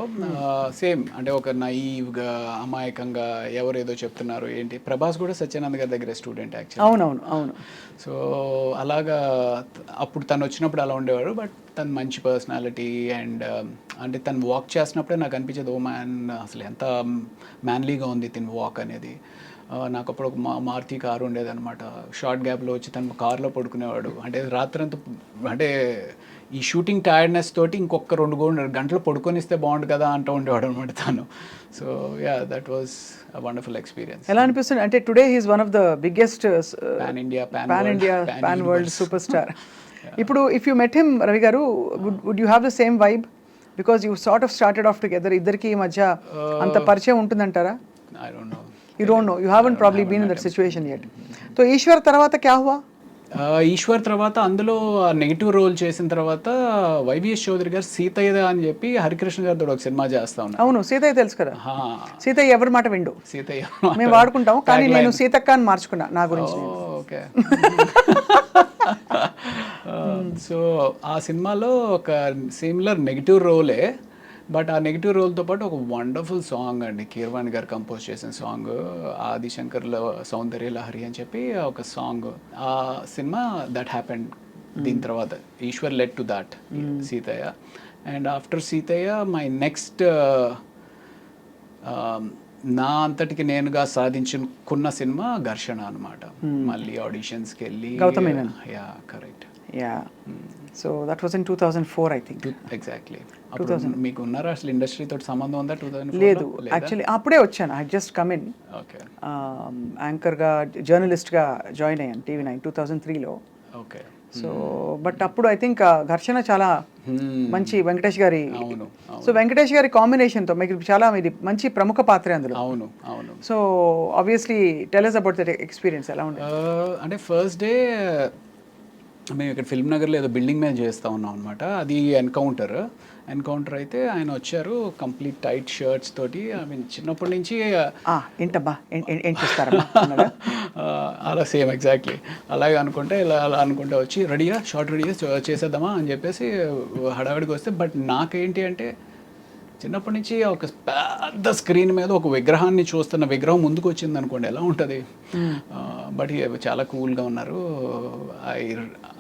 సేమ్ అంటే ఒక నైవ్గా, అమాయకంగా ఎవరేదో చెప్తున్నారు ఏంటి. ప్రభాస్ కూడా సత్యానంద్ గారి దగ్గర స్టూడెంట్ యాక్చువల్లీ. అవును. సో అలాగా అప్పుడు తను వచ్చినప్పుడు అలా ఉండేవాడు. బట్ తను మంచి పర్సనాలిటీ అండ్ అంటే తను వాక్ చేసినప్పుడే నాకు అనిపించేది, ఓ మ్యాన్ అసలు ఎంత మ్యాన్లీగా ఉంది తిని వాక్ అనేది. నాకు అప్పుడు ఒక మారుతి కారు ఉండేది అనమాట. షార్ట్ గ్యాప్లో వచ్చి తను కార్లో పడుకునేవాడు. అంటే రాత్రంతా అంటే ఈ షూటింగ్ టైర్డ్నెస్ తోటి ఇంకొక 2 గంటలు పడుకొనిస్తే బాగుండు కదా అంటూ ఉండేవాడు అనమాట తను. So that was a wonderful experience. ఎలా అనిపిస్తుంది అంటే today he's one of the biggest pan world super star. ఇప్పుడు if you met him Ravi గారు, would you have the same vibe? Because you sort of started off together. ఇద్దరికి ఈ మధ్య అంత పరిచయం ఉంటుందంటారా? I don't know. You don't know. You haven't probably been in that situation yet. So Eshwar తర్వాత క్యా హువా? ఈశ్వర్ తర్వాత అందులో నెగిటివ్ రోల్ చేసిన తర్వాత వైవిఎస్ చౌదరి గారు సీతయ్య అని చెప్పి హరికృష్ణ గారితో ఒక సినిమా చేస్తా ఉన్నారు. అవును, సీతయ్య తెలుసు కదా. సీతయ్య ఎవరి మాట విండు, సీతయ్య మేము వాడుకుంటాం, కానీ నేను సీతక్క అని మార్చుకున్నా నా గురించి. ఓకే. సో ఆ సినిమాలో ఒక సిమిలర్ నెగిటివ్ రోలే, బట్ ఆ నెగిటివ్ రోల్తో పాటు ఒక వండర్ఫుల్ సాంగ్ అండి, కీరవాణి గారు కంపోజ్ చేసిన సాంగ్, ఆదిశంకర్లో సౌందర్య లహరి అని చెప్పి ఒక సాంగ్. ఆ సినిమా దట్ హ్యాపెండ్. దీని తర్వాత Eeswar led to that Seethayya. And after Seethayya my next నా అంతటికి నేనుగా సాధించుకున్న సినిమా ఘర్షణ అనమాట. మళ్ళీ ఆడిషన్స్కి వెళ్ళి. Yeah correct. Yeah. So that was in 2004 I think. Exactly. మీకు ఉన్నారా అసలు ఇండస్ట్రీ తోటి సంబంధం ఉందా? 2004 లేదు యాక్చువల్లీ, అప్పుడే వచ్చాను. I just come in. Okay. యాంకర్గా, జర్నలిస్ట్గా జాయిన్ అయ్యాను TV9 2003లో. ఓకే. సో బట్ అప్పుడు ఐ థింక్ ఘర్షణ చాలా మంచి వెంకటేష్ గారి. అవును. సో వెంకటేష్ గారి కాంబినేషన్తో మీకు చాలా ఇది మంచి ప్రముఖ పాత్ర అందులో. అవును. So obviously tell us about that experience. ఎలా ఉంది? అంటే ఫస్ట్ డే మేము ఇక్కడ ఫిల్మ్ నగర్లో ఏదో బిల్డింగ్ మీద చేస్తూ ఉన్నాం అనమాట. అది ఎన్కౌంటర్ అయితే ఆయన వచ్చారు కంప్లీట్ టైట్ షర్ట్స్ తోటి. ఐ మీన్ చిన్నప్పటి నుంచి ఏంటబ్బా ఏం చేస్తారా అలా సేమ్ ఎగ్జాక్ట్లీ అలాగే అనుకుంటే అలా అనుకుంటే వచ్చి రెడీగా షార్ట్ రెడీగా చేసేద్దామా అని చెప్పేసి హడావిడికి వస్తే, బట్ నాకేంటి అంటే చిన్నప్పటి నుంచి ఒక పెద్ద స్క్రీన్ మీద ఒక విగ్రహాన్ని చూస్తున్న విగ్రహం ముందుకు వచ్చింది అనుకోండి ఎలా ఉంటుంది. బట్ చాలా కూల్గా ఉన్నారు.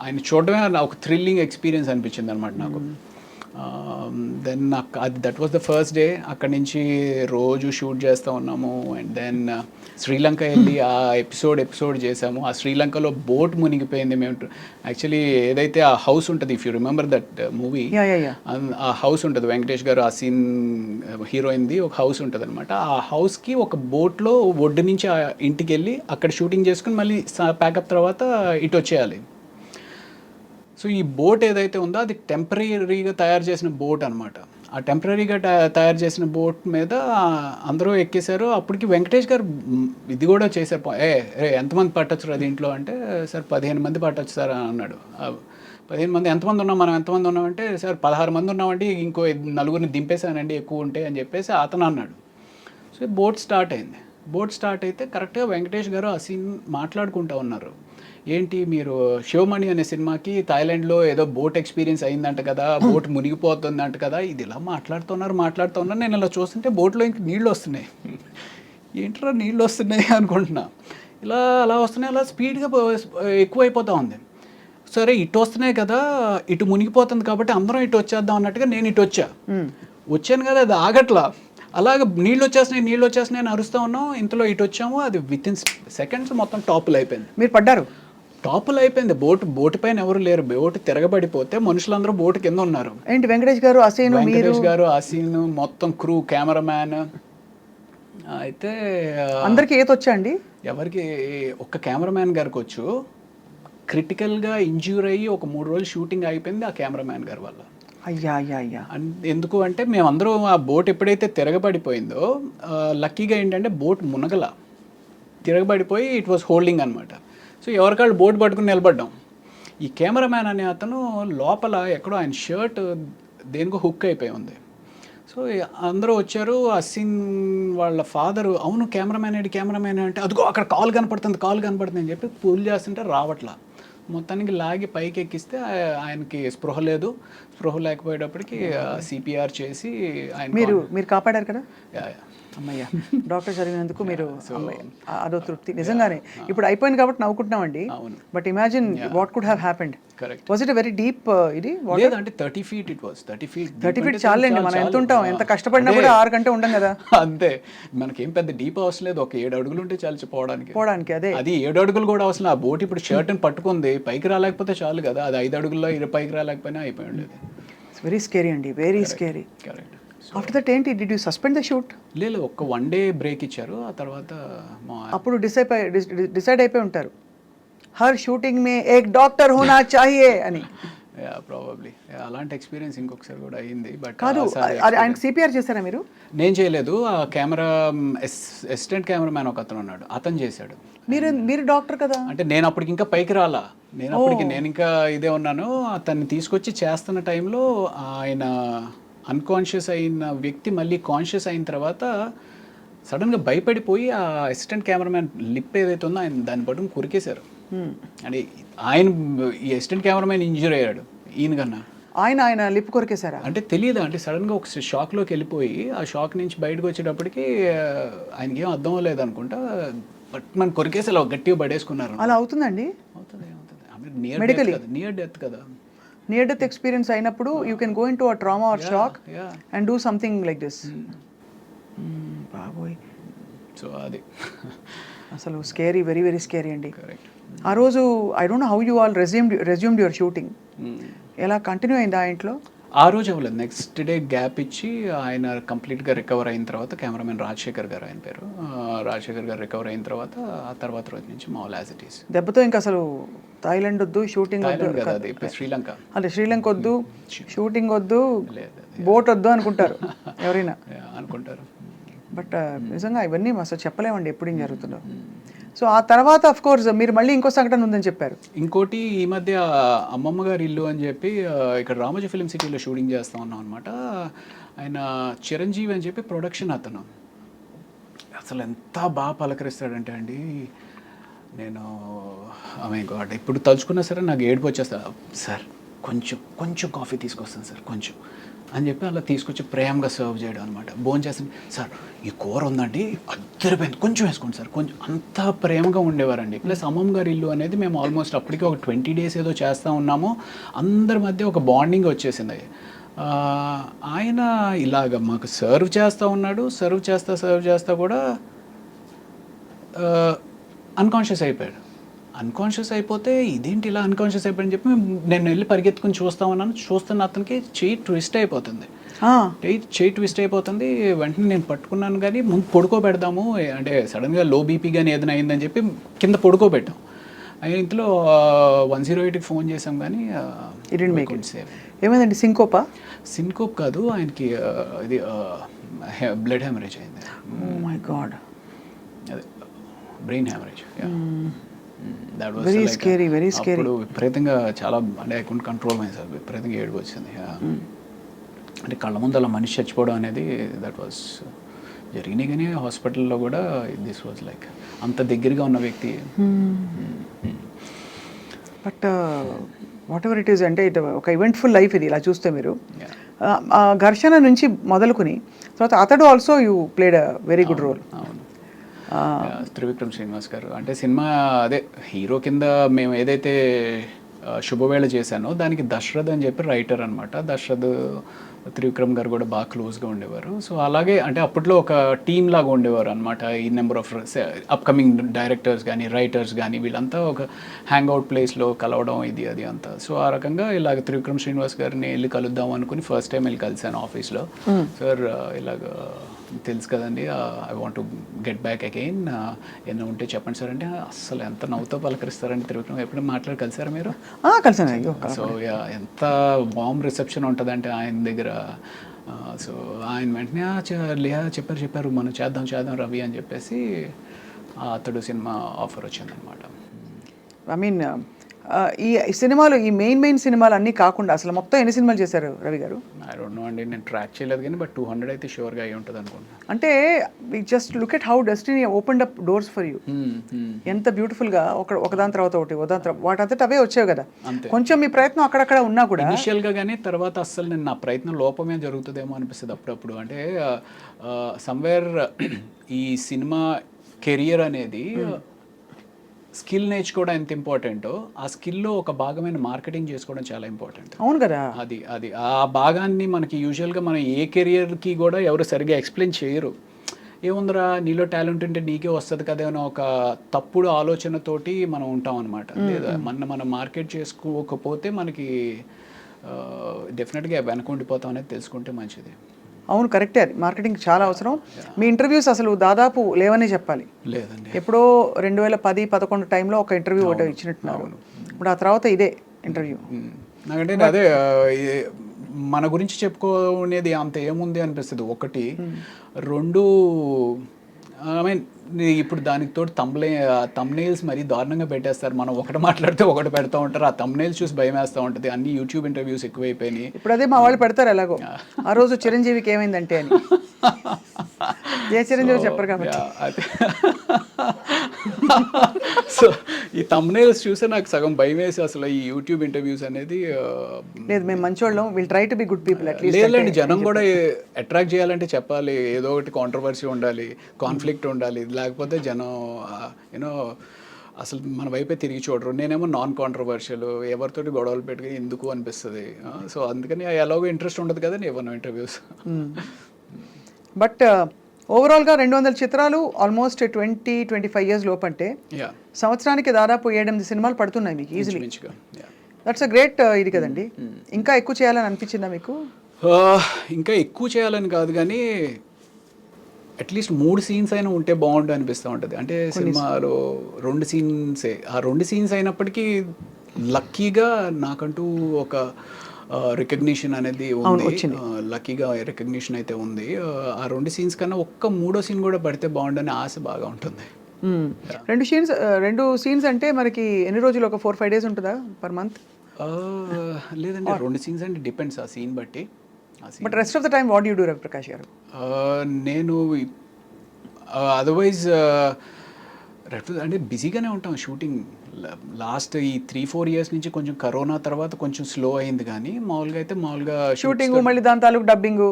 ఆయన చూడడమే ఒక థ్రిల్లింగ్ ఎక్స్పీరియన్స్ అనిపించింది అనమాట నాకు. Then that was the first day. అక్కడి నుంచి రోజు షూట్ చేస్తూ ఉన్నాము. అండ్ దెన్ శ్రీలంక వెళ్ళి ఆ ఎపిసోడ్ చేసాము. ఆ శ్రీలంకలో బోట్ మునిగిపోయింది. మేము యాక్చువల్లీ ఏదైతే ఆ హౌస్ ఉంటుంది, if you remember that movie, ఆ హౌస్ ఉంటుంది వెంకటేష్ గారు ఆ సీన్ హీరోయిన్ది ఒక హౌస్ ఉంటుంది అనమాట. ఆ హౌస్కి ఒక బోట్లో ఒడ్డు నుంచి ఆ ఇంటికి వెళ్ళి అక్కడ షూటింగ్ చేసుకుని మళ్ళీ ప్యాకప్ తర్వాత ఇటు వచ్చేయాలి. సో ఈ బోట్ ఏదైతే ఉందో అది టెంపరీగా తయారు చేసిన బోట్ అనమాట. ఆ టెంపరీగా తయారు చేసిన బోట్ మీద అందరూ ఎక్కేశారు. అప్పటికి వెంకటేష్ గారు ఇది కూడా చేశారు. ఎంతమంది పట్టొచ్చు దీంట్లో అంటే, సార్ 15 మంది పట్టొచ్చు సార్ అని అన్నాడు. 15 మంది ఎంతమంది ఉన్నాం, మనం ఎంతమంది ఉన్నామంటే, సార్ 16 మంది ఉన్నామండి, ఇంకో 4 దింపేశానండి ఎక్కువ ఉంటే అని చెప్పేసి అతను అన్నాడు. సో బోట్ స్టార్ట్ అయింది. బోట్ స్టార్ట్ అయితే కరెక్ట్గా వెంకటేష్ గారు ఆ సీన్ మాట్లాడుకుంటూ ఉన్నారు. ఏంటి మీరు శివమణి అనే సినిమాకి థాయిలాండ్లో ఏదో బోట్ ఎక్స్పీరియన్స్ అయిందంట కదా, బోట్ మునిగిపోతుందంట కదా, ఇది ఇలా మాట్లాడుతున్నారు. నేను ఇలా చూస్తుంటే బోట్లో ఇంక నీళ్ళు వస్తున్నాయి. ఏంట్రా నీళ్ళు వస్తున్నాయి అనుకుంటున్నా. అలా వస్తున్నాయి, అలా స్పీడ్గా ఎక్కువైపోతూ ఉంది. సరే ఇటు వస్తున్నాయి కదా, ఇటు మునిగిపోతుంది కాబట్టి అందరం ఇటు వచ్చేద్దాం అన్నట్టుగా నేను ఇటు వచ్చాను కదా, అది ఆగట్లా. అలాగే నీళ్ళు వచ్చేస్తున్నాయి అని అరుస్తూ ఉన్నాం. ఇంతలో ఇటు వచ్చాము, అది విత్ ఇన్ సెకండ్స్ మొత్తం టాపులు అయిపోయింది. మీరు పడ్డారు? టాపుల్ అయిపోయింది. బోటు పైన ఎవరు లేరు. బోటు తిరగబడిపోతే మనుషులందరూ బోటు కింద ఉన్నారు. ఏంటి వెంకటేష్ గారు, అసీను, మీరు? వెంకటేష్ గారు, అసీన్, మొత్తం క్రూ, కెమెరామ్యాన్. అయితే అందరికి ఈత వచ్చా అండి? ఎవరికి, ఒక్క కెమెరామ్యాన్ గారికి వచ్చు. క్రిటికల్గా ఇంజ్యూర్ అయ్యి ఒక 3 రోజులు షూటింగ్ అయిపోయింది ఆ కెమెరామ్యాన్ గారి వల్ల. అయ్యా అయ్యా అయ్యా. ఎందుకు అంటే మేమందరం ఆ బోట్ ఎప్పుడైతే తిరగబడిపోయిందో లక్కీగా ఏంటంటే బోట్ మునగల, తిరగబడిపోయి ఇట్ వాస్ హోల్డింగ్ అనమాట. సో ఎవరికాళ్ళు బోట్ పట్టుకుని నిలబడ్డాం. ఈ కెమెరామ్యాన్ అనే అతను లోపల ఎక్కడో ఆయన షర్ట్ దేనికో హుక్ అయిపోయి ఉంది. సో అందరూ వచ్చారు. అసీన్ వాళ్ళ ఫాదరు, అవును కెమెరామ్యాన్ అంటే అదిగో అక్కడ కాల్ కనపడుతుంది అని చెప్పి పూల్ చేస్తుంటే రావట్లా. మొత్తానికి లాగి పైకి ఎక్కిస్తే ఆయనకి స్పృహ లేకపోయేటప్పటికి సిపిఆర్ చేసి ఆయన మీరు కాపాడారు కదా. అమ్మయ్య, డాక్టర్ చదివినందుకు మీరు అదో తృప్తి నిజంగానే. ఇప్పుడు అయిపోయింది కాబట్టి నవ్వుకుంటున్నామండి. But imagine what could have happened. Was it very deep? ఇది అంటే 30 feet ఇట్ వాస్. 30 feet చాలండి. మనం ఎంత ఉంటాం, ఎంత కష్టపడినా కూడా 6 గంటలు ఉండం కదా. అంతే, మనకేం పెద్ద డీప్ అవసరం లేదు. ఒక 7 అడుగులు ఉంటే చాలు పోవడానికి. అదే అది 7 అడుగులు కూడా అవసరం. ఆ బోట్ ఇప్పుడు షర్ట్ని పట్టుకుంది, పైకి రాలేకపోతే చాలు కదా. అది 5 అడుగుల్లో పైకి రాలేకపోయినా అయిపోయి ఉండేది. వెరీ స్కేరీ అండి, very scary. Correct. After that ఏంటి, did you suspend the shoot? లేదు, ఒక 1 day బ్రేక్ ఇచ్చారు. ఆ తర్వాత అప్పుడు డిసైడ్ అయిపోయి ఉంటారు, హర్ షూటింగ్ మే ఏక్ డాక్టర్ హోనా చాహియే అని. ప్రాబబ్లీ అలాంటి ఎక్స్పీరియన్స్ ఇంకొకసారి కూడా అయింది. బట్ కాదు, ఆయన సిపిఆర్ చేశారా మీరు? నేను చేయలేదు. ఆ అసిస్టెంట్ కెమెరామ్యాన్ ఒక అతను ఉన్నాడు, అతను చేశాడు. మీరు డాక్టర్ కదా. అంటే నేను అప్పటికి ఇంకా పైకి రాలా. నేను ఇంకా ఇదే ఉన్నాను. అతన్ని తీసుకొచ్చి చేస్తున్న టైంలో ఆయన అన్కాన్షియస్ అయిన వ్యక్తి మళ్ళీ కాన్షియస్ అయిన తర్వాత సడన్గా భయపడిపోయి ఆ అసిస్టెంట్ కెమెరామ్యాన్ లిప్ ఏదైతే ఉందో ఆయన దాన్ని పట్టుకుని కొరికేశారు. అంటే ఆయన, ఈ అసిస్టెంట్ కెమెరామ్యాన్ ఇంజూర్ అయ్యాడు ఈయన కన్నా. ఆయన లిప్ కొరికేశారా? అంటే తెలియదు, అంటే సడన్గా ఒక షాక్లోకి వెళ్ళిపోయి ఆ షాక్ నుంచి బయటకు వచ్చేటప్పటికి ఆయనకి ఏం అర్థం లేదు అనుకుంటా, బట్ మనం కొరికేసి అలా గట్టిగా పడేసుకున్నారు. అలా అవుతుందండి? అవుతుంది. నియర్ డెత్ కదా. నియర్ డెత్ ఎక్స్పీరియన్స్ అయినప్పుడు you can go into a trauma or shock and do something like this. బాబోయ్. సో అది అసలు స్కేరీ, వెరీ వెరీ స్కేరీ అండి. ఆ రోజు I don't know how you all resumed your shooting. ఎలా continue అయింది ఆ ఇంట్లో? ఆ రోజు అవ్వలేదు. నెక్స్ట్ డే గ్యాప్ ఇచ్చి ఆయన కంప్లీట్గా రికవర్ అయిన తర్వాత, కెమెరామెన్ రాజశేఖర్ గారు ఆయన పేరు, రాజశేఖర్ గారు రికవర్ అయిన తర్వాత ఆ తర్వాత రోజు నుంచి మామూలు యాజ్ ఇట్ ఈస్. దెబ్బతో ఇంకా అసలు థాయిలాండ్ వద్దు, షూటింగ్ వద్దు, శ్రీలంక, అదే శ్రీలంక వద్దు, షూటింగ్ వద్దు, బోట్ వద్దు అనుకుంటారు ఎవరైనా అనుకుంటారు. బట్ నిజంగా ఇవన్నీ అసలు చెప్పలేమండి ఎప్పుడు ఏం జరుగుతుందో. సో ఆ తర్వాత అఫ్ కోర్స్ మీరు మళ్ళీ ఇంకో సంఘటన ఉందని చెప్పారు. ఇంకోటి, ఈ మధ్య అమ్మమ్మ గారి ఇల్లు అని చెప్పి ఇక్కడ రామోజీ ఫిలిం సిటీలో షూటింగ్ చేస్తూ ఉన్నాం అనమాట. ఆయన చిరంజీవి అని చెప్పి ప్రొడక్షన్ అతను. అసలు ఎంత బాగా పలకరిస్తాడంటే అండి, నేను గాడ్ ఇప్పుడు తలుచుకున్నా సరే నాకు ఏడుపు వచ్చేస్తా. సార్ కొంచెం కాఫీ తీసుకొస్తాను సార్ కొంచెం అని చెప్పి అలా తీసుకొచ్చి ప్రేమగా సర్వ్ చేయడం అనమాట. భోజనం చేస్తాను, సార్ ఈ కూర ఉందండి అద్దరిపోయింది, కొంచెం వేసుకోండి సార్, కొంచెం. అంత ప్రేమగా ఉండేవారండి. ప్లస్ అమ్మమ్మ గారి ఇల్లు అనేది మేము ఆల్మోస్ట్ అప్పటికి ఒక 20 days ఏదో చేస్తూ ఉన్నాము. అందరి మధ్య ఒక బాండింగ్ వచ్చేసింది. ఆయన ఇలాగ మాకు సర్వ్ చేస్తూ ఉన్నాడు. సర్వ్ చేస్తా కూడా అన్కాన్షియస్ అయిపోయాడు. అన్కాన్షియస్ అయిపోతే ఇదేంటి ఇలా అన్కాన్షియస్ అయిపోయాడని చెప్పి నేను వెళ్ళి పరిగెత్తుకుని చూస్తున్న అతనికి చెయ్యి ట్విస్ట్ అయిపోతుంది. వెంటనే నేను పట్టుకున్నాను, కానీ ముందు పడుకోబెడదాము అంటే సడన్గా లో బీపీ కానీ ఏదైనా అయిందని చెప్పి కింద పడుకోబెట్టాం. అయిన ఇంట్లో 108కి ఫోన్ చేసాం, కానీ ఏమైందండి? సింకోప్ కాదు, ఆయనకి ఇది బ్లడ్ హెమరేజ్ అయింది. Oh my god. అదే బ్రెయిన్ హెమరేజ్. Very scary. అప్పుడు విపరీతంగా చాలా, అంటే I couldn't control myself, విపరీతంగా ఏడుపు వచ్చింది. అంటే కళ్ళ ముందు అలా మనిషి చచ్చిపోవడం అనేది దట్ వాజ్ జరిగినాయి. కానీ హాస్పిటల్లో కూడా దిస్ వాజ్ లైక్ అంత దగ్గరగా ఉన్న వ్యక్తి. But what ever it is, అంటే ఇది ఒక ఈవెంట్ఫుల్ లైఫ్ ఇది ఇలా చూస్తే మీరు. ఘర్షణ నుంచి మొదలుకుని తర్వాత Athadu also you played a very good role. అవును, త్రివిక్రమ్ శ్రీనివాస్ గారు. అంటే సినిమా అదే హీరో కింద మేము ఏదైతే శుభవేళ చేశానో దానికి దశరథ్ అని చెప్పి రైటర్ అనమాట. దశరథ్ త్రివిక్రమ్ గారు కూడా బాగా క్లోజ్గా ఉండేవారు. సో అలాగే అంటే అప్పట్లో ఒక టీమ్ లాగా ఉండేవారు అనమాట. ఈ నెంబర్ ఆఫ్ అప్కమింగ్ డైరెక్టర్స్ కానీ రైటర్స్ కానీ వీళ్ళంతా ఒక హ్యాంగ్అవుట్ ప్లేస్లో కలవడం ఇది అది అంతా. సో ఆ రకంగా ఇలాగ త్రివిక్రమ్ శ్రీనివాస్ గారిని వెళ్ళి కలుద్దాం అనుకుని ఫస్ట్ టైం వెళ్ళి కలిశాను ఆఫీస్లో. సార్ ఇలాగ తెలుసు కదండి, I want to get back again, ఏమైనా ఉంటే చెప్పండి సార్ అంటే అసలు ఎంత నవ్వుతో పలకరిస్తారండి త్రివిక్రమ్. ఎప్పుడు మాట్లాడి కలిసారా మీరు? కలిసాను. సో యా, ఎంత వామ్ రిసెప్షన్ ఉంటుందంటే ఆయన దగ్గర. సో ఆయన వెంటనే చెప్పారు మనం చేద్దాం రవి అని చెప్పేసి అతడు సినిమా ఆఫర్ వచ్చిందనమాట. ఐ మీన్ ఈ సినిమాలు, ఈ మెయిన్ సినిమాలు అన్నీ కాకుండా అసలు మొత్తం ఎన్ని సినిమాలు చేశారు రవి గారు? ఐ డోంట్ నో అండి, నేను ట్రాక్ చేయలేదు కానీ బట్ 200 అయితే షూర్గా అయ్యి ఉంటుంది అనుకుంటున్నాను. అంటే just look at how destiny opened up doors for you. ఎంత బ్యూటిఫుల్గా ఒకదాని తర్వాత ఒకటి వాటంతట అవే వచ్చావు కదా. కొంచెం మీ ప్రయత్నం అక్కడక్కడ ఉన్నా కూడా ఇనిషియల్గా, కానీ తర్వాత అస్సలు నేను నా ప్రయత్నం లోపమే జరుగుతుందేమో అనిపిస్తుంది అప్పుడప్పుడు. అంటే సమ్వేర్ ఈ సినిమా కెరియర్ అనేది స్కిల్ నేర్చుకోవడం ఎంత ఇంపార్టెంటో, ఆ స్కిల్లో ఒక భాగమైన మార్కెటింగ్ చేసుకోవడం చాలా ఇంపార్టెంట్. అవును కదా. అది ఆ భాగాన్ని మనకి యూజువల్గా మనం ఏ కెరియర్కి కూడా ఎవరు సరిగ్గా ఎక్స్ప్లెయిన్ చేయరు. ఏముందిరా నీలో టాలెంట్ ఉంటే నీకే వస్తుంది కదా అని ఒక తప్పుడు ఆలోచనతోటి మనం ఉంటాం అనమాట. లేదా మనం మార్కెట్ చేసుకోకపోతే మనకి డెఫినెట్గా వెనకుండిపోతాం అనేది తెలుసుకుంటే మంచిది. అవును, కరెక్టే. అది మార్కెటింగ్ చాలా అవసరం. మీ ఇంటర్వ్యూస్ అసలు దాదాపు లేవనే చెప్పాలి. లేదండి, ఎప్పుడో 2010-11 టైంలో ఒక ఇంటర్వ్యూ ఒకటి ఇచ్చినట్టున్నారు. ఇప్పుడు ఆ తర్వాత ఇదే ఇంటర్వ్యూ. నాకంటే అదే మన గురించి చెప్పుకోనేది అంత ఏముంది అనిపిస్తుంది. ఒకటి, రెండు, ఐ మీన్ ఇప్పుడు దానికి తోడు తమ్నెయిల్స్ మరీ దారుణంగా పెట్టేస్తారు. మనం ఒకటి మాట్లాడితే ఒకటి పెడతా ఉంటారు. ఆ తమ్నెయిల్స్ చూసి భయం వేస్తూ ఉంటుంది. అన్ని యూట్యూబ్ ఇంటర్వ్యూస్ ఎక్కువైపోయినాయి. ఇప్పుడు అదే మా వాళ్ళు పెడతారు ఎలాగో. ఆ రోజు చిరంజీవికి ఏమైందంటే అని. ఏ చిరంజీవి చెప్పరు కాబట్టి. సో ఈ తమ్నెయిల్స్ చూస్తే నాకు సగం భయం వేసి అసలు ఈ యూట్యూబ్ ఇంటర్వ్యూస్ అనేది లేదు, మేము మంచోళ్ళం, will try to be good people. లేదండి, జనం కూడా అట్రాక్ట్ చేయాలంటే చెప్పాలి, ఏదో ఒకటి కాంట్రవర్సీ ఉండాలి, కాన్ఫ్లిక్ట్ ఉండాలి. లేకపోతే జనం యూనో అసలు మన వైపే తిరిగి చూడరు. నేనేమో నాన్ కాంట్రవర్షియల్, ఎవరితోటి గొడవలు పెట్టుకుని ఎందుకు అనిపిస్తుంది. సో అందుకని ఎలాగో ఇంట్రెస్ట్ ఉండదు కదా ఇవ్వను ఇంటర్వ్యూస్. బట్ ఓవరాల్గా 200 చిత్రాలు, ఆల్మోస్ట్ 20-25 ఇయర్స్ లోపు, అంటే సంవత్సరానికి దాదాపు 7-8 సినిమాలు పడుతున్నాయి మీకు ఈజీలీ. దట్స్ అ గ్రేట్ ఇది కదండి. ఇంకా ఎక్కువ చేయాలని అనిపించిందా మీకు? ఇంకా ఎక్కువ చేయాలని కాదు కానీ అట్లీస్ట్ 3 సీన్స్ అయినా ఉంటే బాగుండు అనిపిస్తూ ఉంటుంది. అంటే సినిమాలో 2 సీన్సే, ఆ 2 సీన్స్ అయినప్పటికీ లక్కీగా నాకంటూ ఒక రికగ్నిషన్ అనేది ఉంది. లక్కీగా రికగ్నిషన్ అయితే ఉంది. ఆ 2 సీన్స్ కన్నా ఒక్క 3వ సీన్ కూడా పడితే బాగుండని ఆశ బాగా ఉంటుంది. 2 సీన్స్ అంటే మనకి ఎన్ని రోజులు, ఒక 4-5 డేస్ ఉంటుందా పర్ మంత్? లేదండి, 2 సీన్స్ అంటే డిపెండ్స్ ఆ సీన్ బట్టి. But rest of the time what you do Ravi Prakash గారు? నేను అదర్వైజ్ అంటే బిజీగానే ఉంటాం. షూటింగ్ లాస్ట్ ఈ 3-4 ఇయర్స్ నుంచి కొంచెం కరోనా తర్వాత కొంచెం స్లో అయింది, కానీ మామూలుగా షూటింగ్, మళ్ళీ దాని తాలూకు డబ్బింగ్,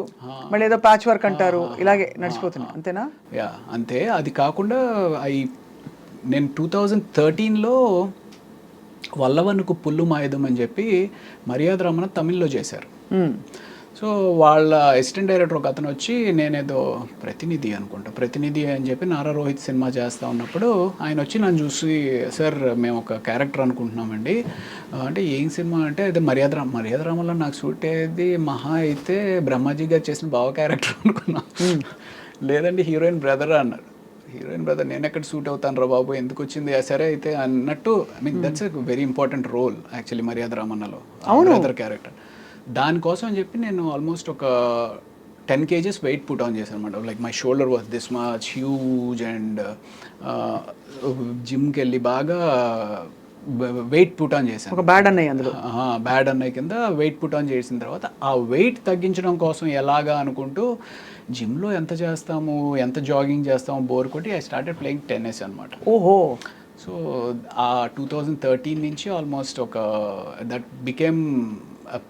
మళ్ళీ ఏదో ప్యాచ్ వర్క్ అంటారు, ఇలాగే నడిచిపోతుంది అంతేనా? యా అంతే. అది కాకుండా నేను 2013లో వల్లవనుకు పుల్లు మాయుధం అని చెప్పి మర్యాద రమణ తమిళ్లో చేశారు. సో వాళ్ళ అసిస్టెంట్ డైరెక్టర్ ఒక అతను వచ్చి, నేనేదో ప్రతినిధి అని చెప్పి నారా రోహిత్ సినిమా చేస్తూ ఉన్నప్పుడు ఆయన వచ్చి నన్ను చూసి, సార్ మేము ఒక క్యారెక్టర్ అనుకుంటున్నామండి అంటే, ఏం సినిమా అంటే అదే మర్యాద రామలో నాకు సూట్ అయ్యేది మహా అయితే బ్రహ్మాజీ గారు చేసిన బావ క్యారెక్టర్ అనుకున్నా. లేదండి, హీరోయిన్ బ్రదర్ అన్నారు. హీరోయిన్ బ్రదర్ నేను ఎక్కడ సూట్ అవుతాను రా బాబు, ఎందుకు వచ్చింది సరే అయితే అన్నట్టు. I mean that's a very important role actually మర్యాద రామన్నలో, బ్రదర్ క్యారెక్టర్. దానికోసం అని చెప్పి నేను ఆల్మోస్ట్ ఒక 10 kgs వెయిట్ పుట్ ఆన్ చేశాను అనమాట. Like my shoulder was this much huge and జిమ్కి వెళ్ళి బాగా వెయిట్ పుట్ ఆన్ చేశాను. ఒక బ్యాడ్ అన్నయ్య కింద వెయిట్ పుట్ ఆన్ చేసిన తర్వాత ఆ వెయిట్ తగ్గించడం కోసం ఎలాగా అనుకుంటూ జిమ్లో ఎంత చేస్తాము, ఎంత జాగింగ్ చేస్తాము బోర్ కొట్టి ఐ స్టార్టెడ్ ప్లేయింగ్ టెన్నిస్ అనమాట. ఓహో. సో ఆ 2013 నుంచి ఆల్మోస్ట్ ఒక దట్ బికేమ్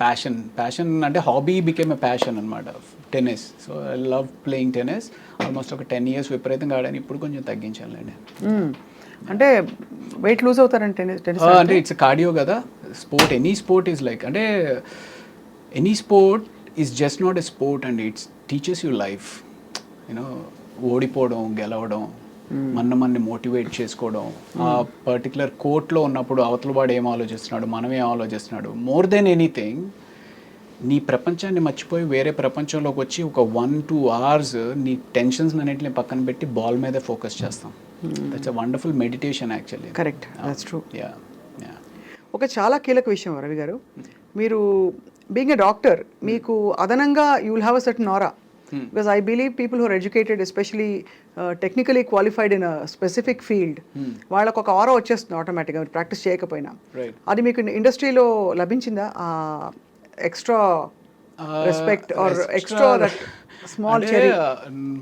ప్యాషన్ అంటే హాబీ బికేమ్ ఎ ప్యాషన్ అనమాట, tennis. So I love playing tennis. Almost ఒక 10 years విపరీతంగా ఆడాను. ఇప్పుడు కొంచెం తగ్గించానులేండి. అంటే వెయిట్ లూజ్ అవుతారంటే అంటే ఇట్స్ కార్డియో కదా sport. Any sport is like, అంటే any sport is just not a sport and it's teachers you life. You know ఓడిపోవడం, గెలవడం, మనని మోటివేట్ చేసుకోవడం, ఆ పర్టికులర్ కోర్ట్లో ఉన్నప్పుడు అవతల వాడు ఏం ఆలోచిస్తున్నాడు, మనం ఏం ఆలోచిస్తున్నాడు, మోర్ దెన్ ఎనీథింగ్ నీ ప్రపంచాన్ని మర్చిపోయి వేరే ప్రపంచంలోకి వచ్చి ఒక 1-2 hours నీ టెన్షన్స్ అన్నింటిని పక్కన పెట్టి బాల్ మీదే ఫోకస్ చేస్తాం. That's a wonderful meditation actually. Correct, that's true. Yeah yeah. ఒక చాలా కీలక విషయం రవి గారు, మీరు బీయింగ్ ఎ డాక్టర్ మీకు అదనంగా you will have a certain aura. Because I believe people who are educated, especially technically qualified in a specific field, వాళ్ళకు ఒక ఆరా వచ్చేస్తుంది ఆటోమేటిక్గా ప్రాక్టీస్ చేయకపోయినా. Right. అది మీకు ఇండస్ట్రీలో లభించిందా extra respect or extra that small cherry?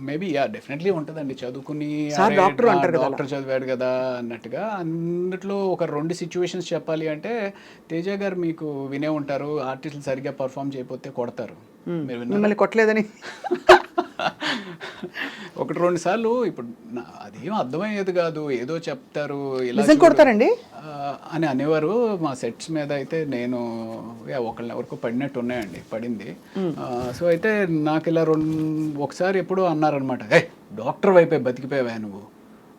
Maybe yeah, definitely ఉంటుందండి. చదువుకుని సార్ డాక్టర్ అంటారు కదా, డాక్టర్ చదివాడు కదా అన్నట్టుగా. అందులో ఒక 2 సిచ్యువేషన్స్ చెప్పాలి అంటే, తేజ గారు మీకు వినే ఉంటారు, ఆర్టిస్టులు సరిగ్గా పర్ఫామ్ చేయకపోతే కొడతారు. మీరు మిమ్మల్ని కొట్టలేదని 1-2 సార్లు. ఇప్పుడు అదేం అర్థమయ్యేది కాదు, ఏదో చెప్తారు ఇలా నిజం కొడతారండి అని అనేవారు. మా సెట్స్ మీద అయితే నేను ఒకళ్ళని ఎవరికో పడినట్టు ఉన్నాయండి, పడింది. సో అయితే నాకు ఇలా ఒకసారి ఎప్పుడో అన్నారనమాట, ఏ డాక్టర్ వైపే బతికిపోయావా నువ్వు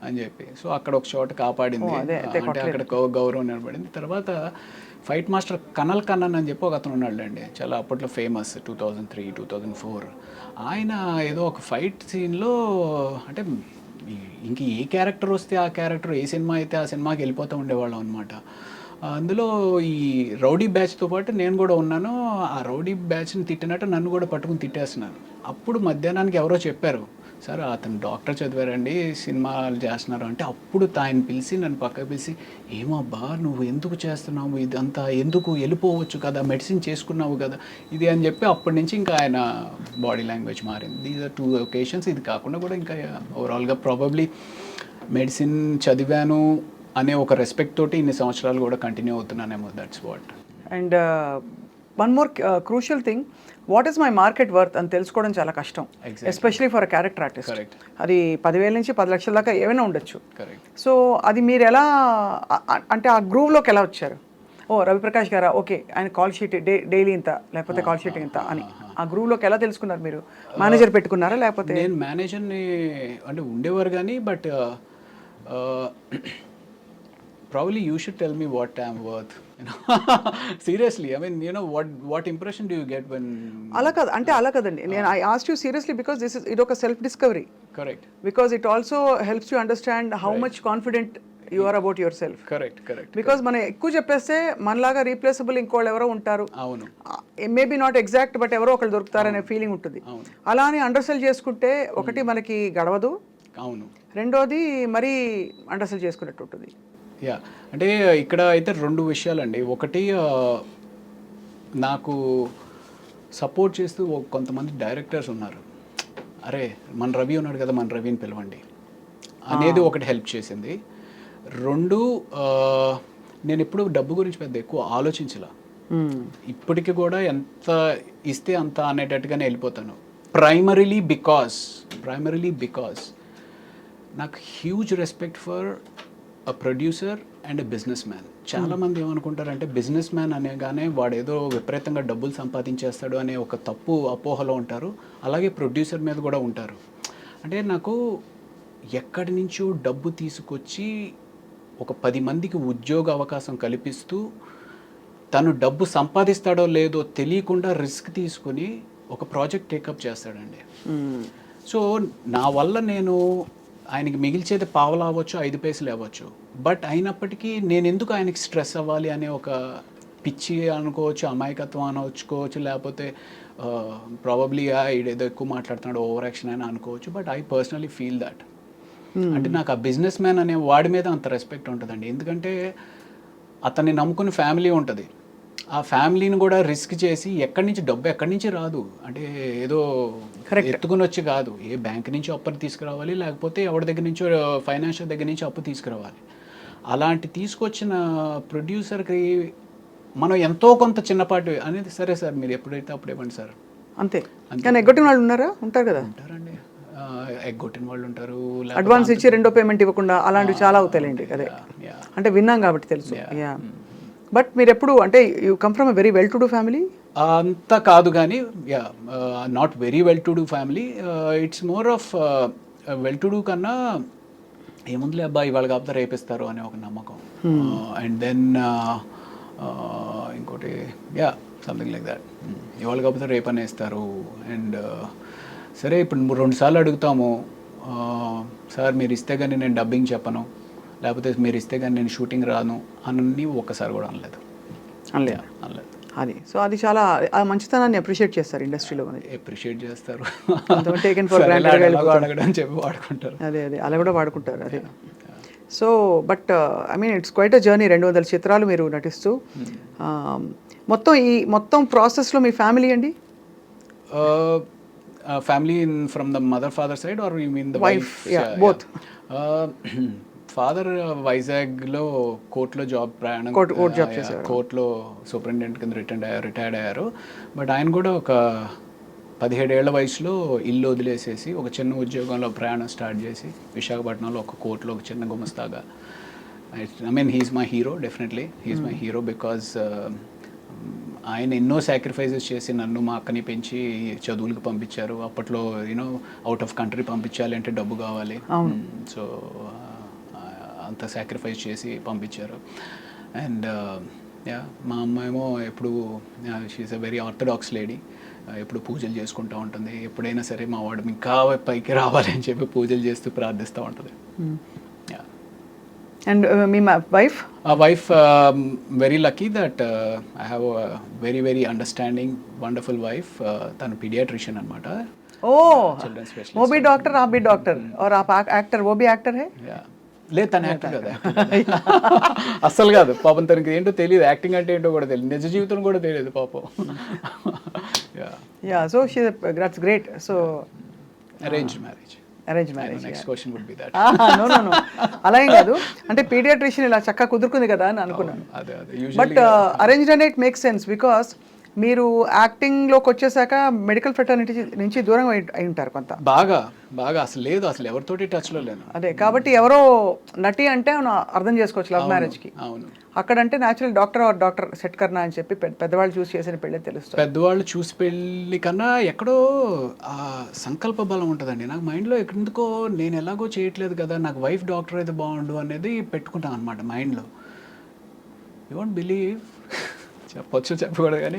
అని చెప్పి. సో అక్కడ ఒక చోట కాపాడింది, అంటే అక్కడ గౌరవం నిలబడింది. తర్వాత ఫైట్ మాస్టర్ కనల్ కన్నన్ అని చెప్పి ఒక అతను ఉన్నాడులేండి, చాలా అప్పట్లో ఫేమస్, 2003-2004. ఆయన ఏదో ఒక ఫైట్ సీన్లో, అంటే ఇంక ఏ క్యారెక్టర్ వస్తే ఆ క్యారెక్టర్, ఏ సినిమా అయితే ఆ సినిమాకి వెళ్ళిపోతూ ఉండేవాళ్ళం అనమాట. అందులో ఈ రౌడీ బ్యాచ్తో పాటు నేను కూడా ఉన్నాను. ఆ రౌడీ బ్యాచ్ని తిట్టినట్టు నన్ను కూడా పట్టుకుని తిట్టేస్తున్నాను. అప్పుడు మధ్యాహ్నానికి ఎవరో చెప్పారు, సార్ అతను డాక్టర్ చదివారండి, సినిమాలు చేస్తున్నారు అంటే. అప్పుడు ఆయన పిలిచి నన్ను పక్కకు పిలిచి, ఏమబ్బా నువ్వు ఎందుకు చేస్తున్నావు ఇదంతా, ఎందుకు వెళ్ళిపోవచ్చు కదా, మెడిసిన్ చేసుకున్నావు కదా ఇది అని చెప్పి, అప్పటి నుంచి ఇంకా ఆయన బాడీ లాంగ్వేజ్ మారింది. These are 2 occasions. ఇది కాకుండా కూడా ఇంకా ఓవరాల్గా ప్రాబబ్లీ మెడిసిన్ చదివాను అనే ఒక రెస్పెక్ట్ తోటి ఇన్ని సంవత్సరాలు కూడా కంటిన్యూ అవుతున్నానేమో. That's what. And one more crucial thing, what is my market worth అని తెలుసుకోవడం చాలా కష్టం, especially for a character artist. అది 10,000 నుంచి 10 లక్షల దాకా ఏమైనా ఉండొచ్చు. సో అది మీరు ఎలా, అంటే ఆ గ్రూవ్లోకి ఎలా వచ్చారు? ఓ రవిప్రకాష్ గారా, ఓకే ఆయన కాల్ షీట్ డైలీ ఇంత, లేకపోతే కాల్ షీట్ ఇంత అని ఆ గ్రూవ్లోకి ఎలా తెలుసుకున్నారు? మీరు మేనేజర్ పెట్టుకున్నారా లేకపోతే? నేను మేనేజర్ని అంటే ఉండేవారు కానీ, but probably you should tell me what I'm worth. Seriously, I mean, what impression do you get when? అలా కాదు అంటే, అలా కదండి, నేను I asked you seriously because ఇది ఒక self discovery. Correct. Because it also helps you understand how much confident you are about yourself. Correct. Because మనం ఎక్కువ చెప్పేస్తే మనలాగా రీప్లేసబుల్ ఇంకోళ్ళు ఎవరో ఉంటారు, అవును, మేబీ నాట్ ఎగ్జాక్ట్ బట్ ఎవరో ఒకళ్ళు దొరుకుతారనే ఫీలింగ్ ఉంటుంది. అలా అని అండర్సెల్ చేసుకుంటే ఒకటి మనకి గడవదు, అవును, రెండోది మరీ అండర్సెల్ చేసుకున్నట్టు ఉంటుంది. యా, అంటే ఇక్కడ అయితే 2 విషయాలండి. ఒకటి, నాకు సపోర్ట్ చేస్తూ కొంతమంది డైరెక్టర్స్ ఉన్నారు, అరే మన రవి ఉన్నాడు కదా, మన రవిని పిలవండి అనేది ఒకటి హెల్ప్ చేసింది. 2, నేను ఎప్పుడు డబ్బు గురించి పెద్ద ఎక్కువ ఆలోచించలా. ఇప్పటికి కూడా ఎంత ఇస్తే అంత అనేటట్టుగానే వెళ్ళిపోతాను. ప్రైమరీలీ బికాస్ నాకు huge respect for a producer and a business man. చాలామంది ఏమనుకుంటారంటే బిజినెస్ మ్యాన్ అనేగానే వాడు ఏదో విపరీతంగా డబ్బులు సంపాదించేస్తాడు అనే ఒక తప్పు అపోహలో ఉంటారు. అలాగే ప్రొడ్యూసర్ మీద కూడా ఉంటారు. అంటే నాకు ఎక్కడి నుంచో డబ్బు తీసుకొచ్చి ఒక 10 మందికి ఉద్యోగ అవకాశం కల్పిస్తూ తను డబ్బు సంపాదిస్తాడో లేదో తెలియకుండా రిస్క్ తీసుకుని ఒక ప్రాజెక్ట్ టేకప్ చేస్తాడండి. సో నా వల్ల నేను ఆయనకి మిగిల్చేది పావలా అవ్వచ్చు, 5 పైసలు అవ్వచ్చు, బట్ అయినప్పటికీ నేను ఎందుకు ఆయనకి స్ట్రెస్ అవ్వాలి అనే ఒక పిచ్చి అనుకోవచ్చు, అమాయకత్వం అనుకోవచ్చు, లేకపోతే ప్రాబబ్లీ ఏదో ఎక్కువ మాట్లాడుతున్నాడు, ఓవర్ యాక్షన్ అని అనుకోవచ్చు. But I personally feel that. అంటే నాకు ఆ బిజినెస్ మ్యాన్ అనే వాడి మీద అంత రెస్పెక్ట్ ఉంటుందండి. ఎందుకంటే అతన్ని నమ్ముకుని ఫ్యామిలీ ఉంటుంది. ఆ ఫ్యామిలీని కూడా రిస్క్ చేసి ఎక్కడి నుంచి రాదు. అంటే ఏదో ఎత్తుకుని వచ్చి కాదు, ఏ బ్యాంక్ నుంచి అప్పు తీసుకురావాలి, లేకపోతే ఎవరి దగ్గర నుంచో ఫైనాన్షియల్ దగ్గర నుంచి అప్పు తీసుకురావాలి. అలాంటి తీసుకొచ్చిన ప్రొడ్యూసర్కి మనం ఎంతో కొంత చిన్నపాటి అనేది, సరే సార్ మీరు ఎప్పుడైతే అప్పుడు ఇవ్వండి సార్, అంతే. కానీ ఎగ్గొట్టిన వాళ్ళు ఉంటారు కదా. ఉంటారండి, ఎగ్గొట్టిన వాళ్ళు ఉంటారు, అడ్వాన్స్ ఇచ్చి రెండో పేమెంట్ ఇవ్వకుండా అలాంటివి చాలా అవుతాయండి. అదే అంటే విన్నాం కాబట్టి తెలుసు. బట్ మీరు ఎప్పుడు అంటే you come from a very well to do family? అంత కాదు కానీ yeah not very well to do family. It's more of well to do కన్నా ఏముందిలే అబ్బాయి ఇవాళ కాకపోతే రేపిస్తారు అనే ఒక నమ్మకం. అండ్ దెన్ ఇంకోటి యా సంథింగ్ లైక్ దాట్, ఇవాళ కాకపోతే రేపు అనేస్తారు. అండ్ సరే ఇప్పుడు 2 సార్లు అడుగుతాము, సార్ మీరు ఇస్తే కానీ నేను డబ్బింగ్ చెప్పను, లేకపోతే మీరు ఇస్తే కానీ నేను షూటింగ్ రాను అని ఒక్కసారి కూడా అనలేదు. అనలేదు. అది సో అది చాలా ఆ మంచితనాన్ని అప్రిషియేట్ చేస్తారు ఇండస్ట్రీలో. అప్రిషియేట్ చేస్తారు, టేకెన్ ఫర్ గ్రాంటెడ్ అడగడం చెప్పి వాడుకుంటారు. అదే అలా కూడా వాడుకుంటారు. అదే so but I mean it's quite a journey. 200 చిత్రాలు మీరు నటిస్తూ మొత్తం ప్రాసెస్లో మీ ఫ్యామిలీ అండి? Family from the mother father side or you mean the wife? Both. Father వైజాగ్లో కోర్టులో జాబ్ ప్రయాణం, కోర్టులో సూపరింటెండెంట్ కింద రిటైర్డ్ అయ్యారు. బట్ ఆయన కూడా ఒక 17 ఏళ్ల వయసులో ఇల్లు వదిలేసేసి ఒక చిన్న ఉద్యోగంలో ప్రయాణం స్టార్ట్ చేసి విశాఖపట్నంలో ఒక కోర్టులో ఒక చిన్న గుమస్తాగా. I mean he's my hero, definitely he's my hero because ఆయన ఎన్నో సాక్రిఫైసెస్ చేసి నన్ను మా అక్కని పెంచి చదువులకు పంపించారు. అప్పట్లో అవుట్ ఆఫ్ కంట్రీ పంపించాలి అంటే డబ్బు కావాలి, సో అంత సాక్రిఫైస్ చేసి పంపించారు. అండ్ యా మా అమ్మ ఏమో ఎప్పుడు she's a very orthodox lady, ఎప్పుడు పూజలు చేసుకుంటూ ఉంటుంది. ఎప్పుడైనా సరే మా వాడు ఇంకా పైకి రావాలి అని చెప్పి పూజలు చేస్తూ ప్రార్థిస్తూ ఉంటుంది. And me wife? Wife very lucky that I have very very understanding wonderful wife. తను పీడియాట్రిషియన్ అనమాట. ఓ, वो भी डॉक्टर, आप भी डॉक्टर और आप एक्टर, वो भी एक्टर है? లేదు, తను యాక్టర్ కదా. అస్సలు కాదు పాపం, తనకి ఏంటో తెలియదు, యాక్టింగ్ అంటే ఏంటో కూడా తెలియదు, నిజ జీవితం కూడా తెలియదు పాపం. Yeah so she that's great. So arranged marriage. Next question would be that. No అలా ఏం కాదు, అంటే పీడియాట్రిషియన్ ఇలా చక్కగా కుదురుకుంది కదా అని అనుకున్నాను. బట్ అరేంజ్డ్ అనే ఇట్ మేక్స్ సెన్స్ బికాస్ మీరు యాక్టింగ్లోకి వచ్చేసాక మెడికల్ ఫ్రెటర్నిటీ నుంచి దూరంగా అయి ఉంటారు కొంత. బాగా అసలు ఎవరితోటి టచ్లో లేను. అదే కాబట్టి ఎవరో నటి అంటే అర్థం చేసుకోవచ్చు లవ్ మ్యారేజ్కి. అవును, అక్కడంటే న్యాచురల్ డాక్టర్ సెట్ కర్నా అని చెప్పి పెద్దవాళ్ళు చూసి చేసిన పెళ్ళి తెలుస్తుంది. పెద్దవాళ్ళు చూసి పెళ్ళి కన్నా ఎక్కడో ఆ సంకల్ప బలం ఉంటుందండి. నాకు మైండ్లో ఎందుకో నేను ఎలాగో చేయట్లేదు కదా, నాకు వైఫ్ డాక్టర్ అయితే బాగుండు అనేది పెట్టుకుంటాను అనమాట మైండ్లో. యూ వోంట్ బిలీవ్, చెప్పకూడదు కానీ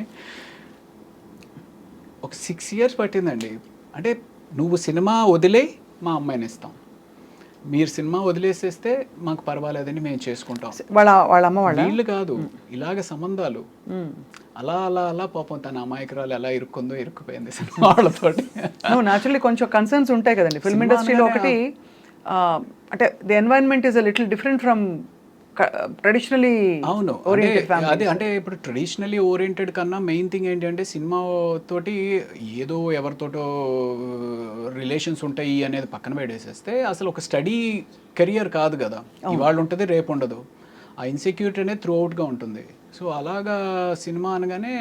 ఒక 6 years పట్టిందండి. అంటే నువ్వు సినిమా వదిలే మా అమ్మాయిని ఇస్తాం, మీరు సినిమా వదిలేసేస్తే మాకు పర్వాలేదని మేము చేసుకుంటాం. వాళ్ళ అమ్మ వీళ్ళు కాదు, ఇలాగ సంబంధాలు అలా అలా అలా పాపం తన అమాయకురాలు ఎలా ఇరుక్కుపోయింది సినిమా వాళ్ళతోటి. న్యాచురల్లీ కొంచెం కన్సర్న్స్ ఉంటాయి కదండి ఫిల్మ్ ఇండస్ట్రీలో. ఒకటి అంటే the environment is a little different from traditionally. అవును, అదే అంటే ఇప్పుడు ట్రెడిషనలీ ఓరియంటెడ్ కన్నా మెయిన్ థింగ్ ఏంటంటే సినిమా తోటి ఏదో ఎవరితోటో రిలేషన్స్ ఉంటాయి అనేది పక్కన పెట్టేసేస్తే అసలు ఒక స్టడీ కెరియర్ కాదు కదా, ఇవాళ ఉంటుంది రేపు ఉండదు. ఆ ఇన్సెక్యూరిటీ అనేది త్రూ అవుట్గా ఉంటుంది. సో అలాగా సినిమా అనగానే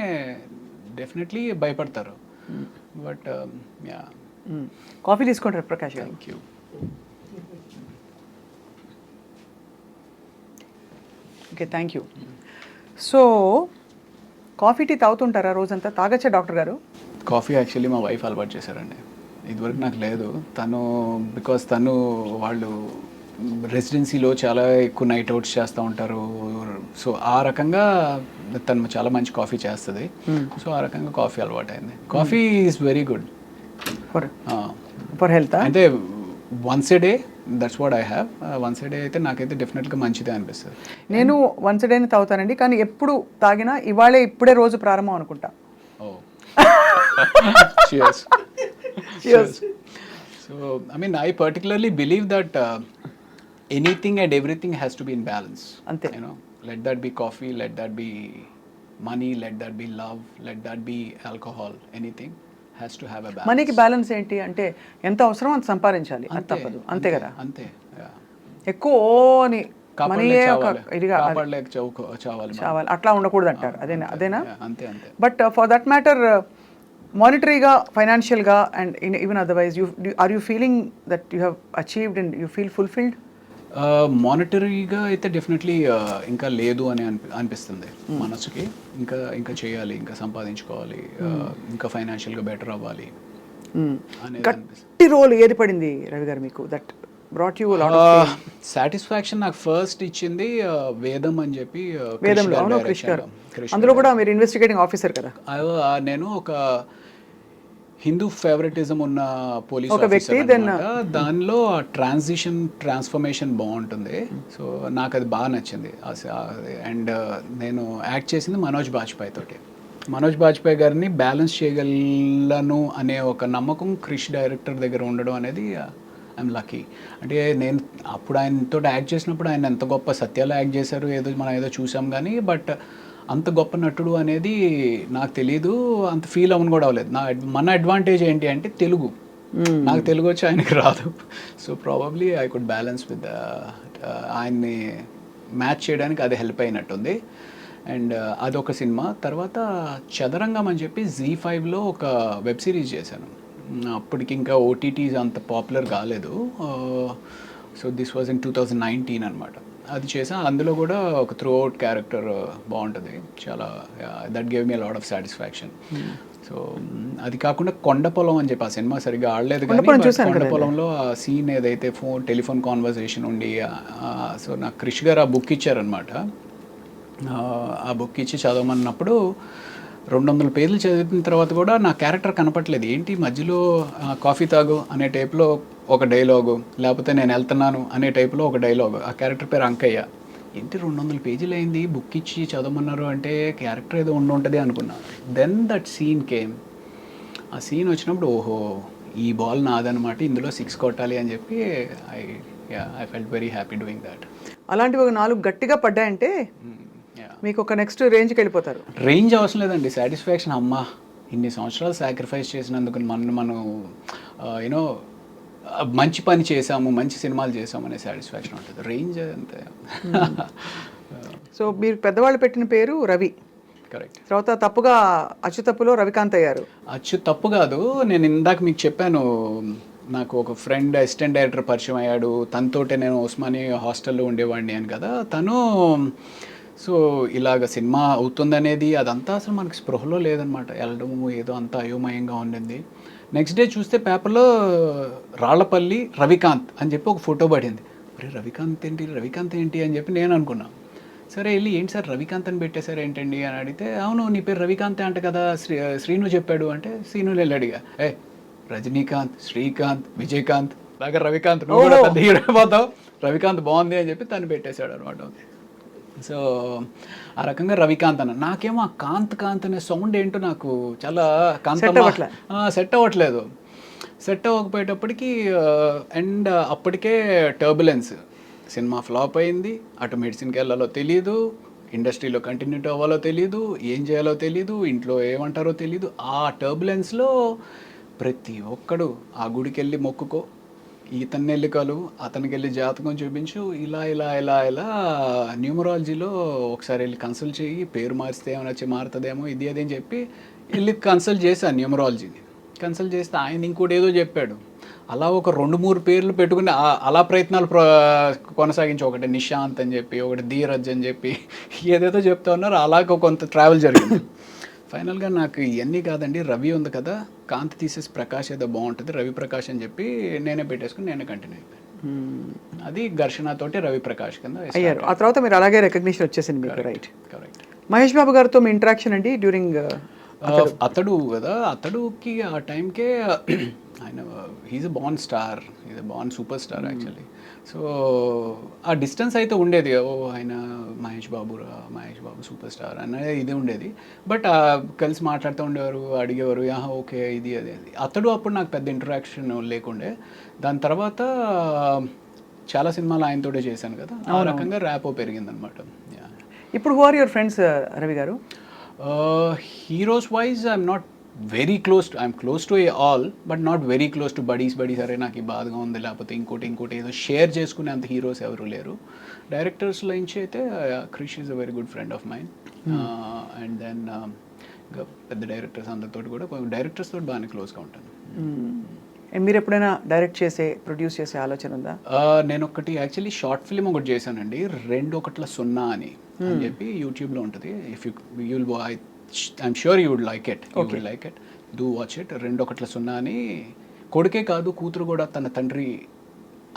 డెఫినెట్లీ భయపడతారు. But yeah. కాఫీ తీసుకుంటారు Prakash? Thank you. Okay, thank you. So coffee tea తాగుతుంటారా రోజంతా? తాగచ్చా డాక్టర్ గారు? కాఫీ యాక్చువల్లీ మా వైఫ్ అలవాటు చేశారండి, ఇదివరకు నాకు లేదు. బికాస్ వాళ్ళు రెసిడెన్సీలో చాలా ఎక్కువ నైట్ అవుట్స్ చేస్తూ ఉంటారు. సో ఆ రకంగా తను చాలా మంచి కాఫీ చేస్తుంది. సో ఆ రకంగా కాఫీ అలవాటు అయింది. Coffee is very good for health. అంటే once a day, that's what I have. Once a day అయితే నాకైతే డెఫినెట్గా మంచిదే అనిపిస్తుంది. నేను వన్స్ ఏ డేనే తాగుతానండి, కానీ ఎప్పుడు తాగినా ఇప్పుడే రోజు ప్రారంభం అనుకుంటా. Cheers. So I mean I particularly believe that anything and everything has to be in balance. Ante. Let that be coffee, let that be money, let that be love, let that be alcohol, anything has to have a balance. మనీకి balance ఏంటి అంటే ఎంత అవసరం అంత సంపాదించాలి, అది తప్పదు, అంతే కదా. అంతే, ఎక్కువ అని చావాలి అట్లా ఉండకూడదు అంటారు. అదేనా? అంతే. బట్ ఫర్ దట్ మ్యాటర్ మానిటరీగా, ఫైనాన్షియల్గా and even otherwise are you feeling that you have achieved and you feel fulfilled? మానిటరీగా అయితే డెఫినెట్లీ ఇంకా లేదు అని అనిపిస్తుంది మనసుకి. ఇంకా ఇంకా చేయాలి, ఇంకా సంపాదించుకోవాలి, ఇంకా ఫైనాన్షియల్గా బెటర్ అవ్వాలి అనేది అనిపిస్తుంది. గట్టి రోల్ ఏది పడింది రవి గారు మీకు that brought you lot of satisfaction నాకు ఫస్ట్ ఇచ్చింది వేదం అని చెప్పి వేదంలో? అవును, క్రిష్ గారు. అందులో కూడా మీరు ఇన్వెస్టిగేటింగ్ ఆఫీసర్ కదా. నేను ఒక హిందూ ఫేవరెటిజం ఉన్న పోలీస్ ఒక వ్యక్తి, then దానిలో ట్రాన్స్ఫర్మేషన్ బాగుంటుంది. సో నాకు అది బాగా నచ్చింది. అండ్ నేను యాక్ట్ చేసింది మనోజ్ బాజ్పేయి తోటి. మనోజ్ బాజ్పేయి గారిని బ్యాలెన్స్ చేయగలను అనే ఒక నమ్మకం క్రిష్ డైరెక్టర్ దగ్గర ఉండడం అనేది ఐఎమ్ లక్కీ. అంటే నేను అప్పుడు ఆయనతో యాక్ట్ చేసినప్పుడు ఆయన ఎంత గొప్ప సత్యాలు యాక్ట్ చేశారు ఏదో మనం ఏదో చూసాం కానీ, బట్ అంత గొప్ప నటుడు అనేది నాకు తెలీదు, అంత ఫీల్ అవ్వను కూడా అవ్వలేదు. మన అడ్వాంటేజ్ ఏంటి అంటే తెలుగు. నాకు తెలుగు వచ్చి ఆయనకి రాదు. So probably I could balance with ఆయన్ని మ్యాచ్ చేయడానికి అది హెల్ప్ అయినట్టుంది. అండ్ అదొక సినిమా. తర్వాత చదరంగం అని చెప్పి Z5లో ఒక వెబ్ సిరీస్ చేశాను. అప్పటికి ఇంకా ఓటీటీస్ అంత పాపులర్ కాలేదు. సో దిస్ వాజ్ ఇన్ 2019 అనమాట. అది చేసాను. అందులో కూడా ఒక త్రూ అవుట్ క్యారెక్టర్ బాగుంటుంది చాలా. That gave me lot of satisfaction. So అది కాకుండా కొండపొలం అని చెప్పి ఆ సినిమా సరిగ్గా ఆడలేదు కానీ కొండపొలంలో ఆ సీన్ ఏదైతే టెలిఫోన్ కాన్వర్సేషన్ ఉండి, సో నాకు క్రిష్ గారు ఆ బుక్ ఇచ్చారనమాట. ఆ బుక్ ఇచ్చి చదవమన్నప్పుడు 200 పేజీలు చదివిన తర్వాత కూడా నా క్యారెక్టర్ కనపట్లేదు. ఏంటి మధ్యలో కాఫీ తాగు అనే టైప్లో ఒక డైలాగు, లేకపోతే నేను వెళ్తున్నాను అనే టైప్లో ఒక డైలాగు. ఆ క్యారెక్టర్ పేరు అంకయ్య. ఏంటి 200 పేజీలు అయింది, బుక్ ఇచ్చి చదవమన్నారు అంటే క్యారెక్టర్ ఏదో ఉంటుంది అనుకున్నాను. Then that scene came. ఆ సీన్ వచ్చినప్పుడు ఓహో ఈ బాల్ నాదనమాట, ఇందులో 6 కొట్టాలి అని చెప్పి I felt very happy doing that. అలాంటివి ఒక 4 గట్టిగా పడ్డాయంటే మీకు ఒక నెక్స్ట్ రేంజ్కి వెళ్ళిపోతారు. రేంజ్ అవసరం లేదండి, సాటిస్ఫాక్షన్. అమ్మా ఇన్ని సంవత్సరాలు సాక్రిఫైస్ చేసినందుకు మనం యూనో మంచి పని చేసాము, మంచి సినిమాలు చేసాము అనే సాటిస్ఫాక్షన్ ఉంటుంది. రేంజ్ అంతే. సో మీరు పెద్దవాళ్ళు పెట్టిన పేరు రవి. కరెక్ట్. తర్వాత తప్పుగా అచ్చు తప్పులో రవికాంత్ అయ్యారు. అచ్చు తప్పు కాదు, నేను ఇందాక మీకు చెప్పాను నాకు ఒక ఫ్రెండ్ అసిస్టెంట్ డైరెక్టర్ పరిచయం అయ్యాడు, తనతోటే నేను ఉస్మాని హాస్టల్లో ఉండేవాడిని అని కదా. తను సో ఇలాగ సినిమా అవుతుందనేది అదంతా అసలు మనకి స్పృహలో లేదనమాట. వెళ్ళడము ఏదో అంతా అయోమయంగా ఉండింది. నెక్స్ట్ డే చూస్తే పేపర్లో రాళ్లపల్లి రవికాంత్ అని చెప్పి ఒక ఫోటో పడింది. అరే రవికాంత్ ఏంటి అని చెప్పి నేను అనుకున్నాను. సరే వెళ్ళి ఏంటి సార్ రవికాంత్ అని పెట్టేశారు ఏంటండి అని అడిగితే, అవును నీ పేరు రవికాంతే అంట కదా, శ్రీను చెప్పాడు అంటే, శ్రీను వెళ్ళి అడిగా, రజనీకాంత్, శ్రీకాంత్, విజయకాంత్ బాగా రవికాంత్ నువ్వు కూడా పెద్ద హీరో అయిపోతావు, రవికాంత్ బాగుంది అని చెప్పి తను పెట్టేశాడు అనమాట. సో ఆ రకంగా రవికాంత్ అన్న. నాకేమో ఆ కాంత్ అనే సౌండ్ ఏంటో నాకు చాలా సెట్ అవ్వట్లేదు. సెట్ అవ్వకపోయేటప్పటికి అండ్ అప్పటికే టర్బులెన్స్, సినిమా ఫ్లాప్ అయింది, అటు మెడిసిన్కి వెళ్ళాలో తెలియదు, ఇండస్ట్రీలో కంటిన్యూటీ అవ్వాలో తెలియదు, ఏం చేయాలో తెలియదు, ఇంట్లో ఏమంటారో తెలియదు. ఆ టర్బులెన్స్లో ప్రతి ఒక్కడు ఆ గుడికి వెళ్ళి మొక్కుకో, ఇతన్ని వెళ్ళి కలు, అతనికి వెళ్ళి జాతకం చూపించు, ఇలా న్యూమరాలజీలో ఒకసారి వెళ్ళి కన్సల్ట్ చేయి, పేరు మారిస్తే ఏమైనా వచ్చి మారుతుందేమో ఇది అని చెప్పి వెళ్ళి కన్సల్ట్ చేశాను న్యూమరాలజీని. కన్సల్ట్ చేస్తే ఆయన ఇంకోటి ఏదో చెప్పాడు. అలా ఒక 2-3 పేర్లు పెట్టుకుని అలా ప్రయత్నాలు కొనసాగించి, ఒకటి నిశాంత్ అని చెప్పి, ఒకటి ధీరజ్ అని చెప్పి ఏదేదో చెప్తా ఉన్నారు. అలాగ కొంత ట్రావెల్ జరిగింది. ఫైనల్గా నాకు ఇవన్నీ కాదండి, రవి ఉంది కదా, కాంతి తీసేసి ప్రకాష్ ఏదో బాగుంటుంది, రవి ప్రకాష్ అని చెప్పి నేనే పెట్టేసుకుని నేనే కంటిన్యూ అయిపోయాను. అది ఘర్షణతోటి రవి ప్రకాష్ కింద అయ్యారు. ఆ తర్వాత మీరు అలాగే రికగ్నిషన్ వచ్చేసింది మీకు. రైట్. కరెక్ట్. మహేష్ బాబు గారితో మీ ఇంటరాక్షన్ అండి డ్యూరింగ్ అతడు కదా, అతడుకి ఆ టైంకే ఆయన he's a born star, he's a born super star actually. So ఆ డిస్టెన్స్ అయితే ఉండేది, ఓ ఆయన మహేష్ బాబు సూపర్ స్టార్ అనేది ఇది ఉండేది. బట్ కలిసి మాట్లాడుతూ ఉండేవారు, అడిగేవారు ఓకే ఇది అదే. అతడు అప్పుడు నాకు పెద్ద ఇంటరాక్షన్ లేకుండే. దాని తర్వాత చాలా సినిమాలు ఆయనతోటే చేశాను కదా, ఆ రకంగా ర్యాపో పెరిగిందనమాట. ఇప్పుడు who are your friends Ravi గారు? Heroes wise I'm not very I'm close to all, but not very close to buddies. అరే నాకు ఈ బాధగా ఉంది, లేకపోతే ఇంకోటి ఏదో షేర్ చేసుకునే అంత హీరోస్ ఎవరు లేరు. డైరెక్టర్స్లో నుంచి అయితే Krish is a very good friend of mind. And then ఇంకా పెద్ద డైరెక్టర్స్ అందరితో కూడా, డైరెక్టర్స్ తోటి బాగానే క్లోజ్గా ఉంటాను. మీరు ఎప్పుడైనా డైరెక్ట్ చేసే ప్రొడ్యూస్ చేసే ఆలోచన ఉందా? నేను ఒకటి యాక్చువల్లీ షార్ట్ ఫిల్మ్ ఒకటి చేశానండి, 2:01 అని చెప్పి యూట్యూబ్లో ఉంటుంది. If you'll I'm sure you would like it, you would like it, do watch it. 2:01 అని కొడుకే కాదు కూతురు కూడా తన తండ్రి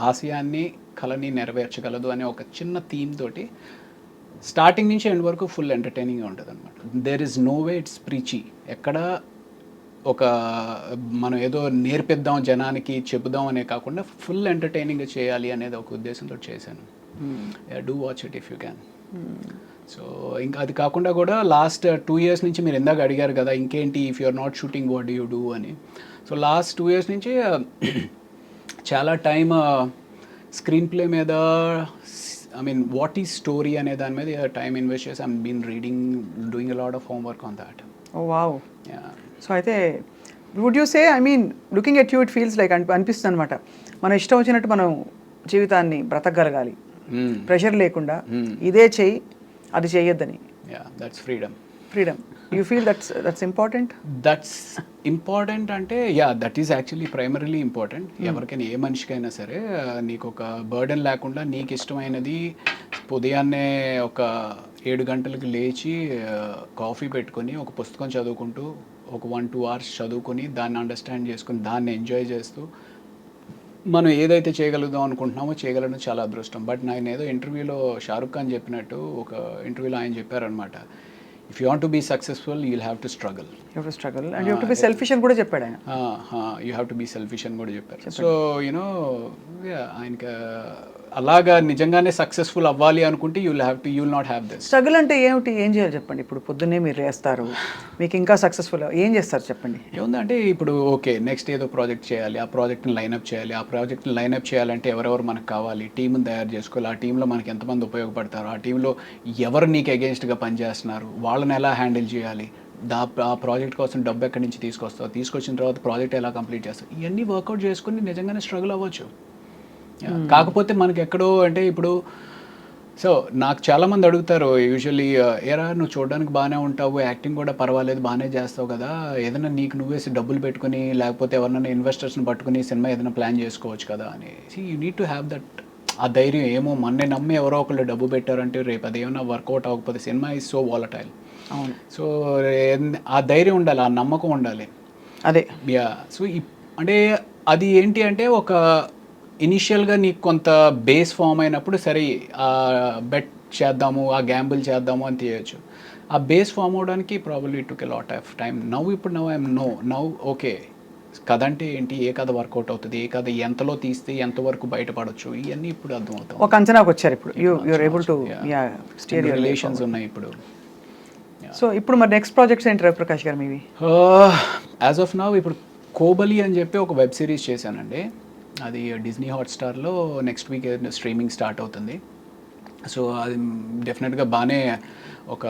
ఆశయాన్ని కళని నెరవేర్చగలదు అనే ఒక చిన్న థీమ్ తోటి స్టార్టింగ్ నుంచి ఎండ్ వరకు ఫుల్ ఎంటర్టైనింగ్గా ఉంటుంది అనమాట. There is no way it's preachy. ఎక్కడ ఒక మనం ఏదో నేర్పిద్దాం జనానికి చెబుదాం అనే కాకుండా ఫుల్ ఎంటర్టైనింగ్గా చేయాలి అనేది ఒక ఉద్దేశంతో చేశాను. Do watch it if you can. So ఇంకా అది కాకుండా కూడా లాస్ట్ 2 years నుంచి మీరు ఇందాక అడిగారు కదా ఇంకేంటి if you are not shooting what do you do అని. సో లాస్ట్ 2 years నుంచి చాలా టైం స్క్రీన్ ప్లే మీద, I mean what is story అనే దాని మీద టైం ఇన్వెస్ట్ చేసి I'm been reading, doing a lot of homework on that. Oh wow. So అయితే would you say, I mean looking at you it feels like అనిపిస్తుంది అనమాట, మనం ఇష్టం వచ్చినట్టు మనం జీవితాన్ని బ్రతకగలగాలి, ప్రెషర్ లేకుండా ఇదే చెయ్యి అది చేయొద్దని. That's freedom. You feel that's important? That's important అంటే that is actually primarily important. ఎవరికైనా ఏ మనిషికైనా సరే నీకు ఒక బర్డెన్ లేకుండా నీకు ఇష్టమైనది ఉదయాన్నే ఒక 7 గంటలకు లేచి కాఫీ పెట్టుకొని ఒక పుస్తకం చదువుకుంటూ ఒక 1-2 hours చదువుకొని దాన్ని అండర్స్టాండ్ చేసుకుని దాన్ని ఎంజాయ్ చేస్తూ మనం ఏదైతే చేయగలుగుదాం అనుకుంటున్నామో చేయగలడం చాలా అదృష్టం. బట్ నేను ఏదో ఇంటర్వ్యూలో షారుఖ్ ఖాన్ చెప్పినట్టు, ఒక ఇంటర్వ్యూలో ఆయన చెప్పారనమాట, if you want to be successful you will have to struggle. And you have to be selfish అని కూడా చెప్పాడు ఆయన. You have to be selfish అని కూడా చెప్పారు. సో యూనో ఆయనకి అలాగా నిజంగానే సక్సెస్ఫుల్ అవ్వాలి అనుకుంటే you will not have this. Struggle అంటే ఏమిటి, ఏం చేయాలి చెప్పండి? ఇప్పుడు పొద్దున్నే మీరు వేస్తారు, మీకు ఇంకా సక్సెస్ఫుల్ ఏం చేస్తారు చెప్పండి? ఏముందంటే ఇప్పుడు ఓకే నెక్స్ట్ ఏదో ప్రాజెక్ట్ చేయాలి, ఆ ప్రాజెక్ట్ని లైనప్ చేయాలి. ఆ ప్రాజెక్ట్ని లైనప్ చేయాలంటే ఎవరెవరు మనకు కావాలి, టీంని తయారు చేసుకోవాలి. ఆ టీంలో మనకి ఎంతమంది ఉపయోగపడతారు, ఆ టీంలో ఎవరు నీకు అగేన్స్ట్గా పనిచేస్తున్నారు, వాళ్ళని ఎలా హ్యాండిల్ చేయాలి, ఆ ప్రాజెక్ట్ కోసం డబ్బు ఎక్కడి నుంచి తీసుకొస్తావు, తీసుకొచ్చిన తర్వాత ప్రాజెక్ట్ ఎలా కంప్లీట్ చేస్తావు, ఇవన్నీ వర్కౌట్ చేసుకుని నిజంగానే స్ట్రగుల్ అవ్వచ్చు. కాకపోతే మనకి ఎక్కడో అంటే ఇప్పుడు సో నాకు చాలామంది అడుగుతారు యూజువల్లీ, ఏరా నువ్వు చూడడానికి బాగానే ఉంటావు, యాక్టింగ్ కూడా పర్వాలేదు బాగానే చేస్తావు కదా, ఏదైనా నీకు నువ్వేసి డబ్బులు పెట్టుకుని లేకపోతే ఎవరైనా ఇన్వెస్టర్స్ని పట్టుకుని సినిమా ఏదైనా ప్లాన్ చేసుకోవచ్చు కదా అని. You need to have that, ఆ ధైర్యం. ఏమో మొన్నే నమ్మి ఎవరో ఒకళ్ళు డబ్బు పెట్టారంటే రేపు అదేమన్నా వర్కౌట్ అవ్వకపోతే సినిమా ఈజ్ సో వాలటైల్. అవును. సో ఆ ధైర్యం ఉండాలి, ఆ నమ్మకం ఉండాలి. అదే సో అంటే అది ఏంటి అంటే ఒక ఇనిషియల్గా నీకు కొంత బేస్ ఫామ్ అయినప్పుడు సరే బెట్ చేద్దాము, ఆ గ్యాంబుల్ చేద్దాము అని తీయచ్చు. ఆ బేస్ ఫామ్ అవడానికి probably took a lot of time. ఇప్పుడు ఐఎమ్ నౌ ఓకే కథ అంటే ఏంటి, ఏ కథ వర్కౌట్ అవుతుంది, ఏ కథ ఎంతలో తీస్తే ఎంతవరకు బయటపడవచ్చు, ఇవన్నీ ఇప్పుడు అర్థమవుతాయి. ఒక అంచనాకు వచ్చారు ఇప్పుడు, you're able to steer your relations ఉన్నాయి ఇప్పుడు. సో ఇప్పుడు మరి నెక్స్ట్ ప్రాజెక్ట్స్ ఏంటి రవిప్రకాష్ గారు మీవి? యాజ్ ఆఫ్ నౌ ఇప్పుడు కోబలి అని చెప్పి ఒక వెబ్ సిరీస్ చేశానండి. అది డిజ్నీ హాట్స్టార్లో నెక్స్ట్ వీక్ స్ట్రీమింగ్ స్టార్ట్ అవుతుంది. సో అది డెఫినెట్గా బాగానే ఒక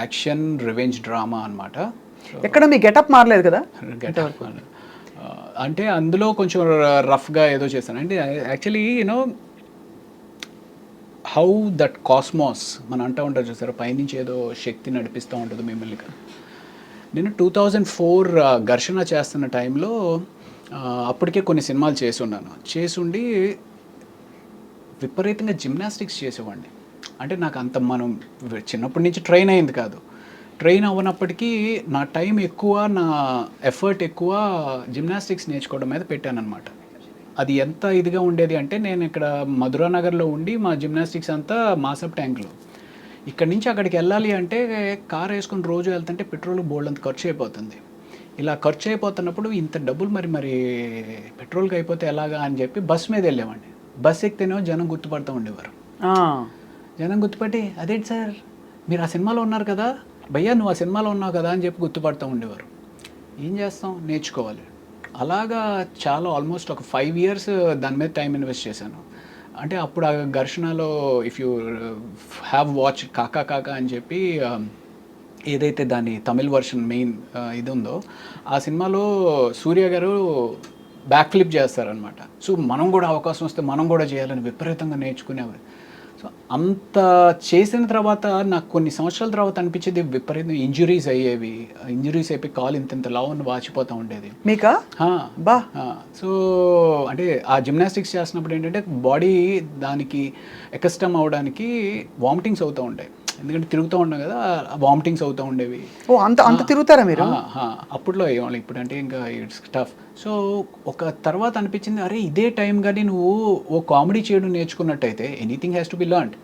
యాక్షన్ రివెంజ్ డ్రామా అనమాట. ఎక్కడ మీ గెటప్ మారలేదు కదా? అంటే అందులో కొంచెం రఫ్గా ఏదో చేశాను అంటే actually you know how that cosmos మనం అంటూ ఉంటారు చూసారు, పైనుంచి ఏదో శక్తి నడిపిస్తూ ఉంటుంది మిమ్మల్ని. నేను 2004 ఘర్షణ చేస్తున్న టైంలో అప్పటికే కొన్ని సినిమాలు చేసుండి విపరీతంగా జిమ్నాస్టిక్స్ చేసేవాడిని. అంటే నాకు అంత మనం చిన్నప్పటి నుంచి ట్రైన్ అయింది కాదు, ట్రైన్ అవ్వనప్పటికీ నా టైం ఎక్కువ, నా ఎఫర్ట్ ఎక్కువ జిమ్నాస్టిక్స్ నేర్చుకోవడం మీద పెట్టానన్నమాట. అది ఎంత ఇదిగా ఉండేది అంటే నేను ఇక్కడ మధురానగర్లో ఉండి మా జిమ్నాస్టిక్స్ అంతా మాసప్ ట్యాంక్లో, ఇక్కడి నుంచి అక్కడికి వెళ్ళాలి అంటే కార్ వేసుకొని రోజు వెళ్తుంటే పెట్రోల్ బోల్డ్ అంత ఖర్చు అయిపోతుంది. ఇలా ఖర్చు అయిపోతున్నప్పుడు ఇంత డబ్బులు మరి పెట్రోల్కి అయిపోతే ఎలాగా అని చెప్పి బస్ మీద వెళ్ళేవాడిని. బస్ ఎక్కితేనేమో జనం గుర్తుపడుతూ ఉండేవారు. జనం గుర్తుపట్టి అదేంటి సార్ మీరు ఆ సినిమాలో ఉన్నారు కదా, భయ్యా నువ్వు ఆ సినిమాలో ఉన్నావు కదా అని చెప్పి గుర్తుపడుతూ ఉండేవారు. ఏం చేస్తాం, నేర్చుకోవాలి. అలాగా చాలా ఆల్మోస్ట్ ఒక 5 years దాని మీద టైం ఇన్వెస్ట్ చేశాను. అంటే అప్పుడు ఆ ఘర్షణలో ఇఫ్ యూ హ్యావ్ వాచ్ కాకా కాకా అని చెప్పి ఏదైతే దాని తమిళ్ వర్షన్ మెయిన్ ఇది ఉందో ఆ సినిమాలో సూర్య గారు బ్యాక్ ఫ్లిప్ చేస్తారనమాట. సో మనం కూడా అవకాశం వస్తే మనం కూడా చేయాలని విపరీతంగా నేర్చుకునేవారు. సో అంత చేసిన తర్వాత నాకు కొన్ని సంవత్సరాల తర్వాత అనిపించేది విపరీతం ఇంజురీస్ అయ్యేవి. ఇంజురీస్ అయిపోయి కాలు ఇంత లావును వాచిపోతూ ఉండేది. మీకా? బా. సో అంటే ఆ జిమ్నాస్టిక్స్ చేస్తున్నప్పుడు ఏంటంటే బాడీ దానికి ఎకస్టమ్ అవడానికి వామిటింగ్స్ అవుతూ ఉంటాయి. ఎందుకంటే తిరుగుతూ ఉన్నాం కదా, వామిటింగ్స్ అవుతూ ఉండేవి. ఓ అంత అంత తిరుగుతారా మీరు? అప్పట్లో అయ్యేవాళ్ళు, ఇప్పుడు అంటే ఇంకా ఇట్స్ టఫ్. సో ఒక తర్వాత అనిపించింది, అరే ఇదే టైం కానీ నువ్వు ఓ కామెడీ చేయడం నేర్చుకున్నట్టయితే anything has to be learned.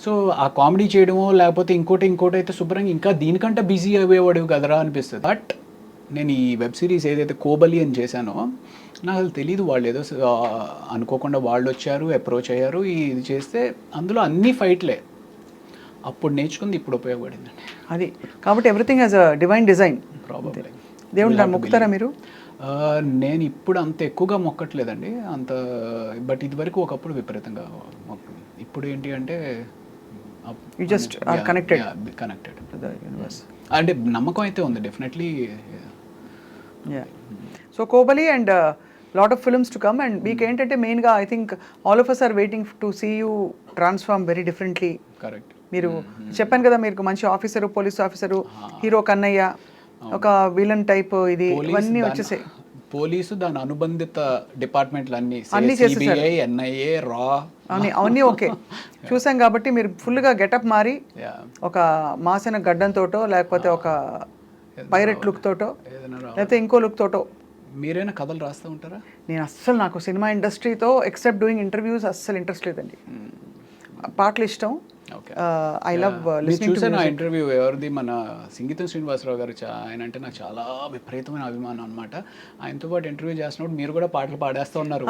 So ఆ కామెడీ చేయడమో లేకపోతే ఇంకోటి అయితే శుభ్రంగా ఇంకా దీనికంటే బిజీ అయ్యేవాడు కదరా అనిపిస్తుంది. బట్ నేను ఈ వెబ్ సిరీస్ ఏదైతే కోబలి అని చేశానో నాకు అసలు తెలీదు. వాళ్ళు ఏదో అనుకోకుండా వాళ్ళు వచ్చారు, అప్రోచ్ అయ్యారు, ఇది చేస్తే అందులో అన్ని ఫైట్లే. అప్పుడు నేర్చుకుంది ఇప్పుడు ఉపయోగపడిందండి. అది కాబట్టి everything has a divine design. Probably. దేవుడు మొక్కుతారా మీరు? నేను ఇప్పుడు అంత ఎక్కువగా మొక్కట్లేదండి అంత, బట్ ఇదివరకు ఒకప్పుడు విపరీతంగా ఇప్పుడు ఏంటి అంటే you just are connected to the universe. అంటే నమ్మకం అయితే ఉంది definitely. So Kobali and lot of films to come. And మీకు ఏంటంటే మెయిన్గా I think all of us are waiting to see you transform very differently. Correct. మీరు చెప్పాను కదా, మీరు మంచి officer, police officer, hero Kannayya, ఒక విలన్ టైప్, ఇది ఇవన్నీ వచ్చేసాయి. పోలీసు దాని అనుబంధిత డిపార్ట్మెంట్లు అన్ని చేసేసారు. ఎన్ఐఏ, రా అవన్నీ ఓకే చూసాం. కాబట్టి మీరు ఫుల్గా గెటప్ మారి ఒక మాసిన గడ్డంతోటో లేకపోతే ఒక పైరెట్ లుక్ తోటో లేకపోతే ఇంకో లుక్ తోటో. మీరైనా కథలు రాస్తూ ఉంటారా? నేను అస్సలు, నాకు సినిమా ఇండస్ట్రీతో ఎక్సెప్ట్ డూయింగ్ ఇంటర్వ్యూస్ అస్సలు ఇంట్రెస్ట్ లేదండి. పాటలు ఇష్టం. I love listening to music. Interview ఎవరిది, మన సింగీతం శ్రీనివాసరావు గారు. ఆయన అంటే నాకు చాలా విపరీతమైన అభిమానం అనమాట. ఆయనతో పాటు ఇంటర్వ్యూ చేసినప్పుడు మీరు కూడా పాటలు పాడేస్తూ ఉన్నారు.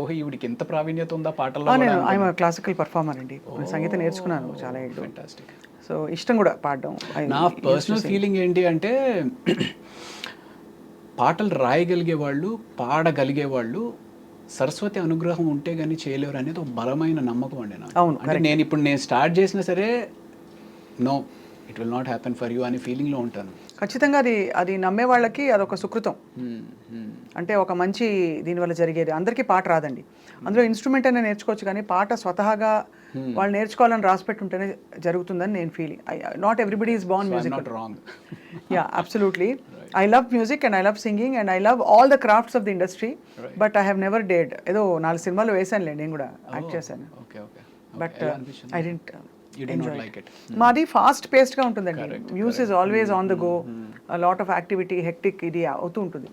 ఓహో ఈవిడికి ఎంత ప్రావీణ్యత ఉందా పాటల్లో. నేను ఐఎమ్ క్లాసికల్ పర్ఫార్మర్ అండి, సంగీతం నేర్చుకున్నాను చాలా ఏళ్ళు. ఫెంటాస్టిక్. సో ఇష్టం కూడా పాడడం. నా పర్సనల్ ఫీలింగ్ ఏంటి అంటే పాటలు రాయగలిగే వాళ్ళు, పాడగలిగే వాళ్ళు సరస్వతి అనుగ్రహం ఉంటే కానీ చేయలేరు అనేది ఒక బలమైన నమ్మకం అండి నాకు. అవును. అంటే నేను స్టార్ట్ చేసినా సరే no it will not happen for you అనే ఫీలింగ్లో ఉంటాను. ఖచ్చితంగా అది నమ్మే వాళ్ళకి అదొక సుకృతం. అంటే ఒక మంచి దీనివల్ల జరిగేది. అందరికీ పాట రాదండి, అందులో ఇన్స్ట్రుమెంట్ అయినా నేర్చుకోవచ్చు, కానీ పాట స్వతహాగా వాళ్ళు నేర్చుకోవాలని రాసిపెట్టి ఉంటేనే జరుగుతుందని నేను feeling. Not everybody is Born music. Yeah, absolutely. I love music and I love singing and I love all the crafts of the industry, but I have never dared. ఏదో 4 సినిమాలు వేసానులే, నేను కూడా యాక్ట్ చేశాను. But I didn't enjoy it. మాది fast పేస్డ్గా ఉంటుందండి. News is always on the go, lot of activity, hectic ఇది అవుతూ ఉంటుంది.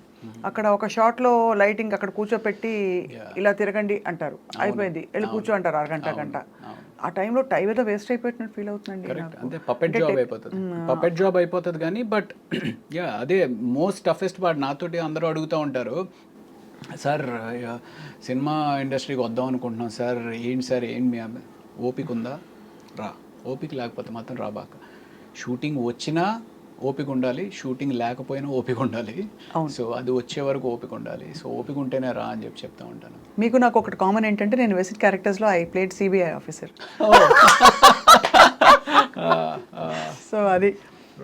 అక్కడ ఒక షాట్లో లైటింగ్ అక్కడ కూర్చోపెట్టి ఇలా తిరగండి అంటారు, అయిపోయింది, వెళ్ళి కూర్చో అంటారు గంట. ఆ టైంలో టైం ఏదో వేస్ట్ అయిపోయినట్టు ఫీల్ అవుతుందండి. అంటే పపెట్ జాబ్ అయిపోతుంది కానీ బట్ యా అదే మోస్ట్ టఫెస్ట్ పార్ట్. నాతోటి అందరూ అడుగుతూ ఉంటారు, సార్ సినిమా ఇండస్ట్రీకి వద్దాం అనుకుంటున్నాం సార్, ఏంటి సార్ ఏంటి మీ ఓపిక ఉందా? రా. ఓపిక లేకపోతే మాత్రం రాబాక. షూటింగ్ వచ్చినా ఓపిక ఉండాలి, షూటింగ్ లేకపోయినా ఓపిక ఉండాలి. సో అది వచ్చే వరకు ఓపిక ఉండాలి. సో ఓపిక ఉంటేనే రా అని చెప్తా ఉంటాను. మీకు నాకు ఒకటి కామన్ ఏంటంటే, నేను వేసిన క్యారెక్టర్స్లో I played CBI officer. So అది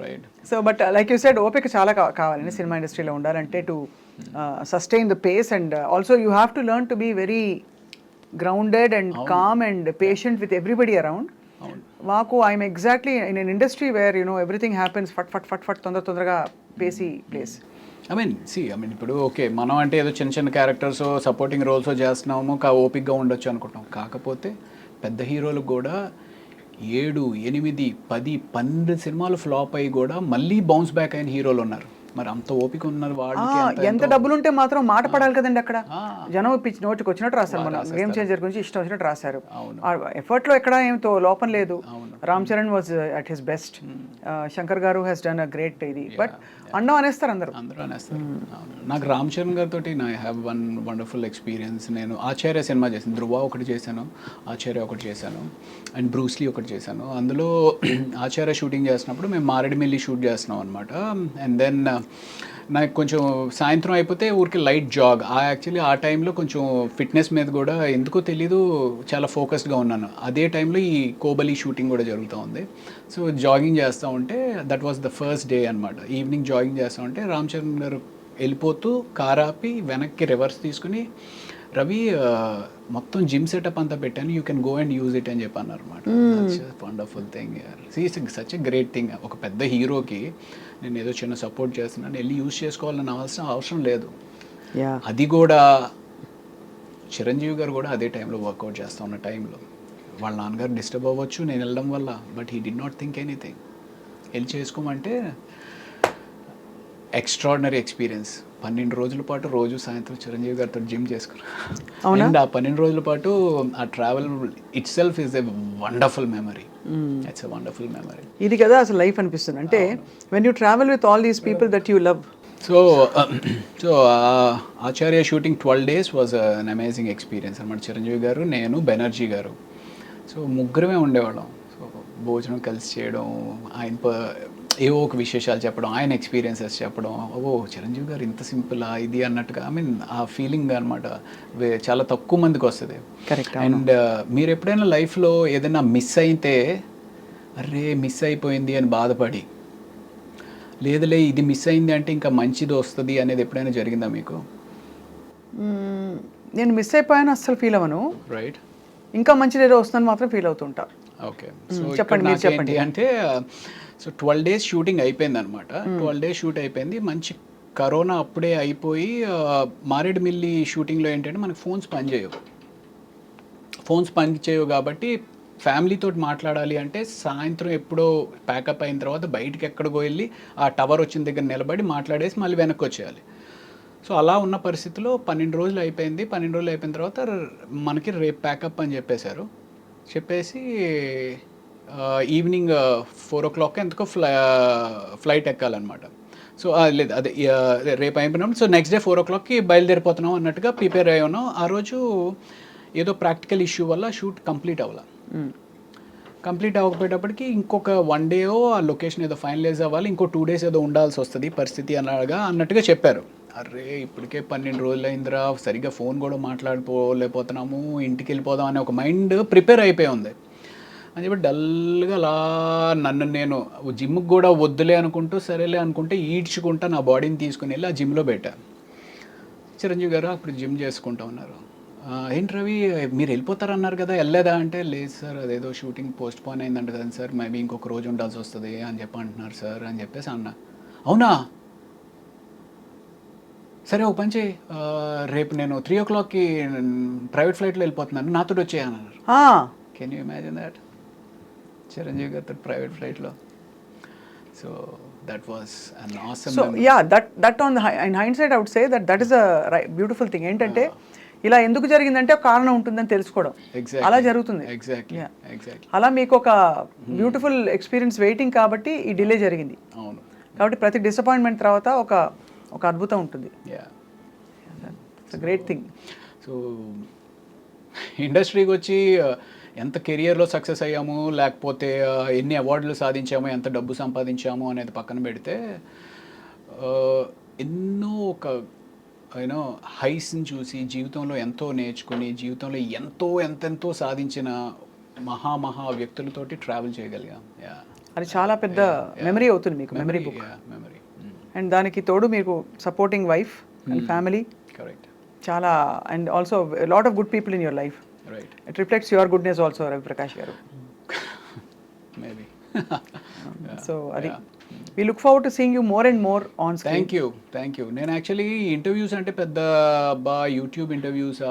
right. So but like you said, ఓపిక చాలా కావాలండి సినిమా ఇండస్ట్రీలో ఉండాలంటే, to sustain the pace. And also you have to learn to be very grounded and calm and patient with everybody around. మాకు I'm exactly in an industry where everything happens fast తొందరగా pacy place. I mean ఇప్పుడు okay మనం అంటే ఏదో చిన్న characters supporting roles చేస్తున్నాము, ఓపిక్గా ఉండొచ్చు అనుకుంటాం. కాకపోతే పెద్ద హీరోలకు కూడా 7, 8, 10, 12 సినిమాలు ఫ్లాప్ అయ్యి కూడా మళ్ళీ బౌన్స్ బ్యాక్ అయిన హీరోలు ఉన్నారు. మరి అంత ఓపిక ఉన్నారు వాళ్ళకి. ఎంత డబ్బులు ఉంటే మాత్రం మాట పడాలి కదండి. అక్కడ జనం పిచ్చి నోటికి వచ్చినట్టు రాస్తారు. మన గేమ్ చేంజర్ గురించి ఇష్టం వచ్చినట్టు రాశారు. ఎఫర్ట్లో ఎక్కడ ఏమితో లోపం లేదు. Ram Charan was at his best. Shankar గారు హ్యాస్ డన్ అ గ్రేట్ ఇది. బట్ అండం అనేస్తారు అందరూ అనేస్తారు. నాకు రామ్ చరణ్ గారితో I have one wonderful experience. నేను ఆచార్య సినిమా చేశాను, ధృవ ఒకటి చేశాను, ఆచార్య ఒకటి చేశాను, అండ్ బ్రూస్లీ ఒకటి చేశాను. అందులో ఆచార్య షూటింగ్ చేసినప్పుడు మేము మారేడుమిల్లి షూట్ చేస్తున్నాం అనమాట. అండ్ దెన్ నాకు కొంచెం సాయంత్రం అయిపోతే ఊరికి లైట్ జాగ్. యాక్చువల్లీ ఆ టైంలో కొంచెం ఫిట్నెస్ మీద కూడా ఎందుకో తెలీదు చాలా ఫోకస్డ్గా ఉన్నాను. అదే టైంలో ఈ కోబలి షూటింగ్ కూడా జరుగుతూ ఉంది. సో జాగింగ్ చేస్తూ ఉంటే that was the first day అనమాట. ఈవినింగ్ జాగింగ్ చేస్తూ ఉంటే రామ్ చరణ్ గారు వెళ్ళిపోతూ కార్ ఆపి వెనక్కి రివర్స్ తీసుకుని రవి మొత్తం జిమ్ సెటప్ అంతా పెట్టాను, you can go and use it అని చెప్పి అన్నారు అనమాట. Wonderful thing, such a great thing. ఒక పెద్ద హీరోకి నేను ఏదో చిన్న సపోర్ట్ చేస్తున్నాను, వెళ్ళి యూజ్ చేసుకోవాలని అవసరం లేదు. అది కూడా చిరంజీవి గారు కూడా అదే టైంలో వర్కౌట్ చేస్తూ ఉన్న టైంలో వాళ్ళ నాన్నగారు డిస్టర్బ్ అవ్వచ్చు నేను వెళ్ళడం వల్ల, but he did not think anything. వెళ్ళి చేసుకోమంటే ఎక్స్ట్రాడినరీ ఎక్స్పీరియన్స్. 12 రోజుల పాటు రోజు సాయంత్రం చిరంజీవి గారితో జిమ్ చేసుకున్నాను. అండ్ ఆ 12 రోజుల పాటు ఆ travel it self is a wonderful memory. It's a wonderful memory. ఇది కదా అసలు లైఫ్ అనిపిస్తుంది అంటే when you travel with all these people that you love. So Acharya shooting 12 days was an amazing experience అనమాట. చిరంజీవి గారు, నేను, బెనర్జీ గారు, సో ముగ్గురమే ఉండేవాళ్ళం. సో భోజనం కలిసి చేయడం, ఆయన ఏవో ఒక విశేషాలు చెప్పడం, ఆయన ఎక్స్పీరియన్సెస్ చెప్పడం, ఓ చిరంజీవి గారు ఇంత సింపులా ఇది అన్నట్టుగా. ఐ మీన్ ఆ ఫీలింగ్ అనమాట చాలా తక్కువ మందికి వస్తుంది. కరెక్ట్. అండ్ మీరు ఎప్పుడైనా లైఫ్లో ఏదైనా మిస్ అయితే అరే మిస్ అయిపోయింది అని బాధపడి, లేదులే ఇది మిస్ అయింది అంటే ఇంకా మంచిది వస్తుంది అనేది ఎప్పుడైనా జరిగిందా మీకు? నేను మిస్ అయిపోయాను అస్సలు ఫీల్ అవ్వను. రైట్. ఇంకా మంచిది ఏదో వస్తుందని మాత్రం ఫీల్ అవుతుంటా. ఓకే. సో చెప్పండి, మీరు చెప్పండి. అంటే సో 12 days షూటింగ్ అయిపోయింది అనమాట. 12 days షూట్ అయిపోయింది. మంచి కరోనా అప్పుడే అయిపోయి మారేడుమిల్లి షూటింగ్లో ఏంటంటే మనకు ఫోన్స్ పనిచేయవు కాబట్టి ఫ్యామిలీతో మాట్లాడాలి అంటే సాయంత్రం ఎప్పుడో ప్యాకప్ అయిన తర్వాత బయటికి ఎక్కడికో వెళ్ళి ఆ టవర్ వచ్చిన దగ్గర నిలబడి మాట్లాడేసి మళ్ళీ వెనక్కి వచ్చేయాలి. సో అలా ఉన్న పరిస్థితిలో 12 రోజులు అయిపోయింది. 12 రోజులు అయిపోయిన తర్వాత మనకి రేపు ప్యాకప్ అని చెప్పేసి ఈవినింగ్ 4 o'clock ఎందుకో ఫ్లైట్ ఎక్కాలన్నమాట. సో లేదు అదే రేపు అయిపోయినప్పుడు సో నెక్స్ట్ డే 4 o'clockకి బయలుదేరిపోతున్నాం అన్నట్టుగా ప్రిపేర్ అయ్యి ఉన్నాం. ఆ రోజు ఏదో ప్రాక్టికల్ ఇష్యూ వల్ల షూట్ కంప్లీట్ అవ్వకపోయేటప్పటికి ఇంకొక 1 day ఆ లొకేషన్ ఏదో ఫైనలైజ్ అవ్వాలి, ఇంకో 2 days ఏదో ఉండాల్సి వస్తుంది పరిస్థితి అన్నట్టుగా చెప్పారు. అరే ఇప్పటికే 12 రోజులు అయిందిరా, సరిగ్గా ఫోన్ కూడా మాట్లాడుకోలేకపోతున్నాము, ఇంటికి వెళ్ళిపోదాం అనే ఒక మైండ్ ప్రిపేర్ అయిపోయి ఉంది అని చెప్పి డల్గా అలా నేను జిమ్కి కూడా వద్దులే అనుకుంటూ సరేలే అనుకుంటే ఈడ్చుకుంటా నా బాడీని తీసుకుని వెళ్ళి ఆ జిమ్లో పెట్టాను. చిరంజీవి గారు అప్పుడు జిమ్ చేసుకుంటా ఉన్నారు. ఏంటి రవి మీరు వెళ్ళిపోతారన్నారు కదా, వెళ్ళలేదా అంటే లేదు సార్ అదేదో షూటింగ్ పోస్ట్ పోన్ అయిందంట కదా సార్, మేబీ ఇంకొక రోజు ఉండాల్సి వస్తుంది అని చెప్పి అంటున్నారు సార్ అని చెప్పేసి అన్నా. అవునా సరే ఒక పని చేయి, రేపు నేను 3 o'clockకి ప్రైవేట్ ఫ్లైట్లో వెళ్ళిపోతున్నాను, నాతో వచ్చేయన్నారు. Can you imagine that? Chiranjeevi గారితో ప్రైవేట్ ఫ్లైట్లో. So that was an awesome so memory. Yeah, that on the in hindsight I would say that is a beautiful thing. ఏంటంటే ఇలా ఎందుకు జరిగిందంటే ఒక కారణం ఉంటుందని తెలుసుకోవడం, అలా జరుగుతుంది. ఎగ్జాక్ట్లీ. అలా మీకు ఒక బ్యూటిఫుల్ ఎక్స్పీరియన్స్ వెయిటింగ్ కాబట్టి ఈ డిలే జరిగింది. అవును. కాబట్టి ప్రతి డిసప్పాయింట్మెంట్ తర్వాత ఒక అద్భుతం ఉంటుంది. It's great thing. సో ఇండస్ట్రీకి వచ్చి ఎంత కెరియర్లో సక్సెస్ అయ్యాము, లేకపోతే ఎన్ని అవార్డులు సాధించాము, ఎంత డబ్బు సంపాదించాము అనేది పక్కన పెడితే ఎన్నో ఒక యూనో హైస్ని చూసి జీవితంలో ఎంతో నేర్చుకుని జీవితంలో ఎంతెంతో సాధించిన మహా వ్యక్తులతోటి ట్రావెల్ చేయగలిగాం. అది చాలా పెద్ద మెమరీ అవుతుంది మీకు, మెమరీ బుక్. మెమరీ. అండ్ దానికి తోడు మీకు supporting wife and family. Correct. చాలా and also lot of good people in your life. Right. It reflects your goodness also, Ravi Prakash garu. Maybe. So adi we look forward to seeing you more and more on screen. Thank you. నేను actually interviews అంటే పెద్ద YouTube interviews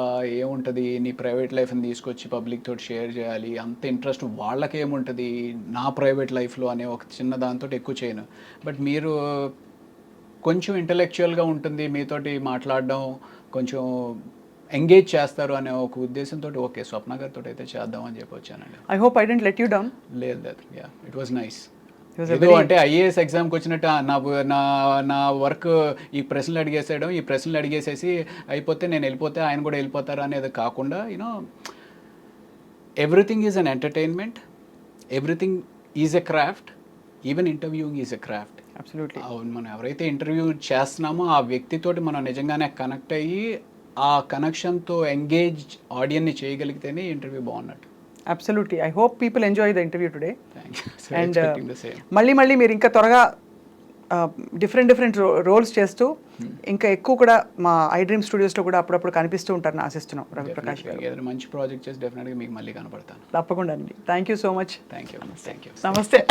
ఏముంటుంది, నీ private లైఫ్ని తీసుకొచ్చి public తోటి share చేయాలి అంత ఇంట్రెస్ట్ వాళ్ళకేముంటుంది నా ప్రైవేట్ లైఫ్లో అనే ఒక చిన్న దాంతో ఎక్కువ చేయను. బట్ మీరు కొంచెం ఇంటలెక్చువల్గా ఉంటుంది, మీతోటి మాట్లాడడం కొంచెం ఎంగేజ్ చేస్తారు అనే ఒక ఉద్దేశంతో ఓకే స్వప్న గారితో అయితే చేద్దాం అని చెప్పి వచ్చానండి. I hope I don't let you down. లేదు ఇట్ వాజ్ నైస్. అంటే ఐఏఎస్ ఎగ్జామ్కి వచ్చినట్టు నా వర్క్ ఈ ప్రశ్నలు అడిగేసేసి అయిపోతే నేను వెళ్ళిపోతే ఆయన కూడా వెళ్ళిపోతారు అనేది కాకుండా you know everything is an entertainment, everything is a craft, even interviewing is a craft. Absolutely. అవును, మనం ఎవరైతే ఇంటర్వ్యూ చేస్తున్నామో ఆ వ్యక్తితోటి మనం నిజంగానే కనెక్ట్ అయ్యి ఆ కనెక్షన్తో ఎంగేజ్ ఆడియన్ని చేయగలిగితేనే ఇంటర్వ్యూ బాగున్నట్టు. Absolutely. I hope people enjoy the interview today. And మళ్ళీ మీరు ఇంకా త్వరగా డిఫరెంట్ రోల్స్ చేస్తూ ఇంకా ఎక్కువ కూడా మా ఐ డ్రీమ్ స్టూడియోస్లో కూడా అప్పుడప్పుడు కనిపిస్తూ ఉంటారని ఆశిస్తున్నాం రవి ప్రకాష్ గారు. ఏదైనా మంచి ప్రాజెక్ట్ చేసి డెఫినెట్గా మీకు మళ్ళీ కనపడతాను. తప్పకుండా అండి. Thank you so much. Thank you. నమస్తే.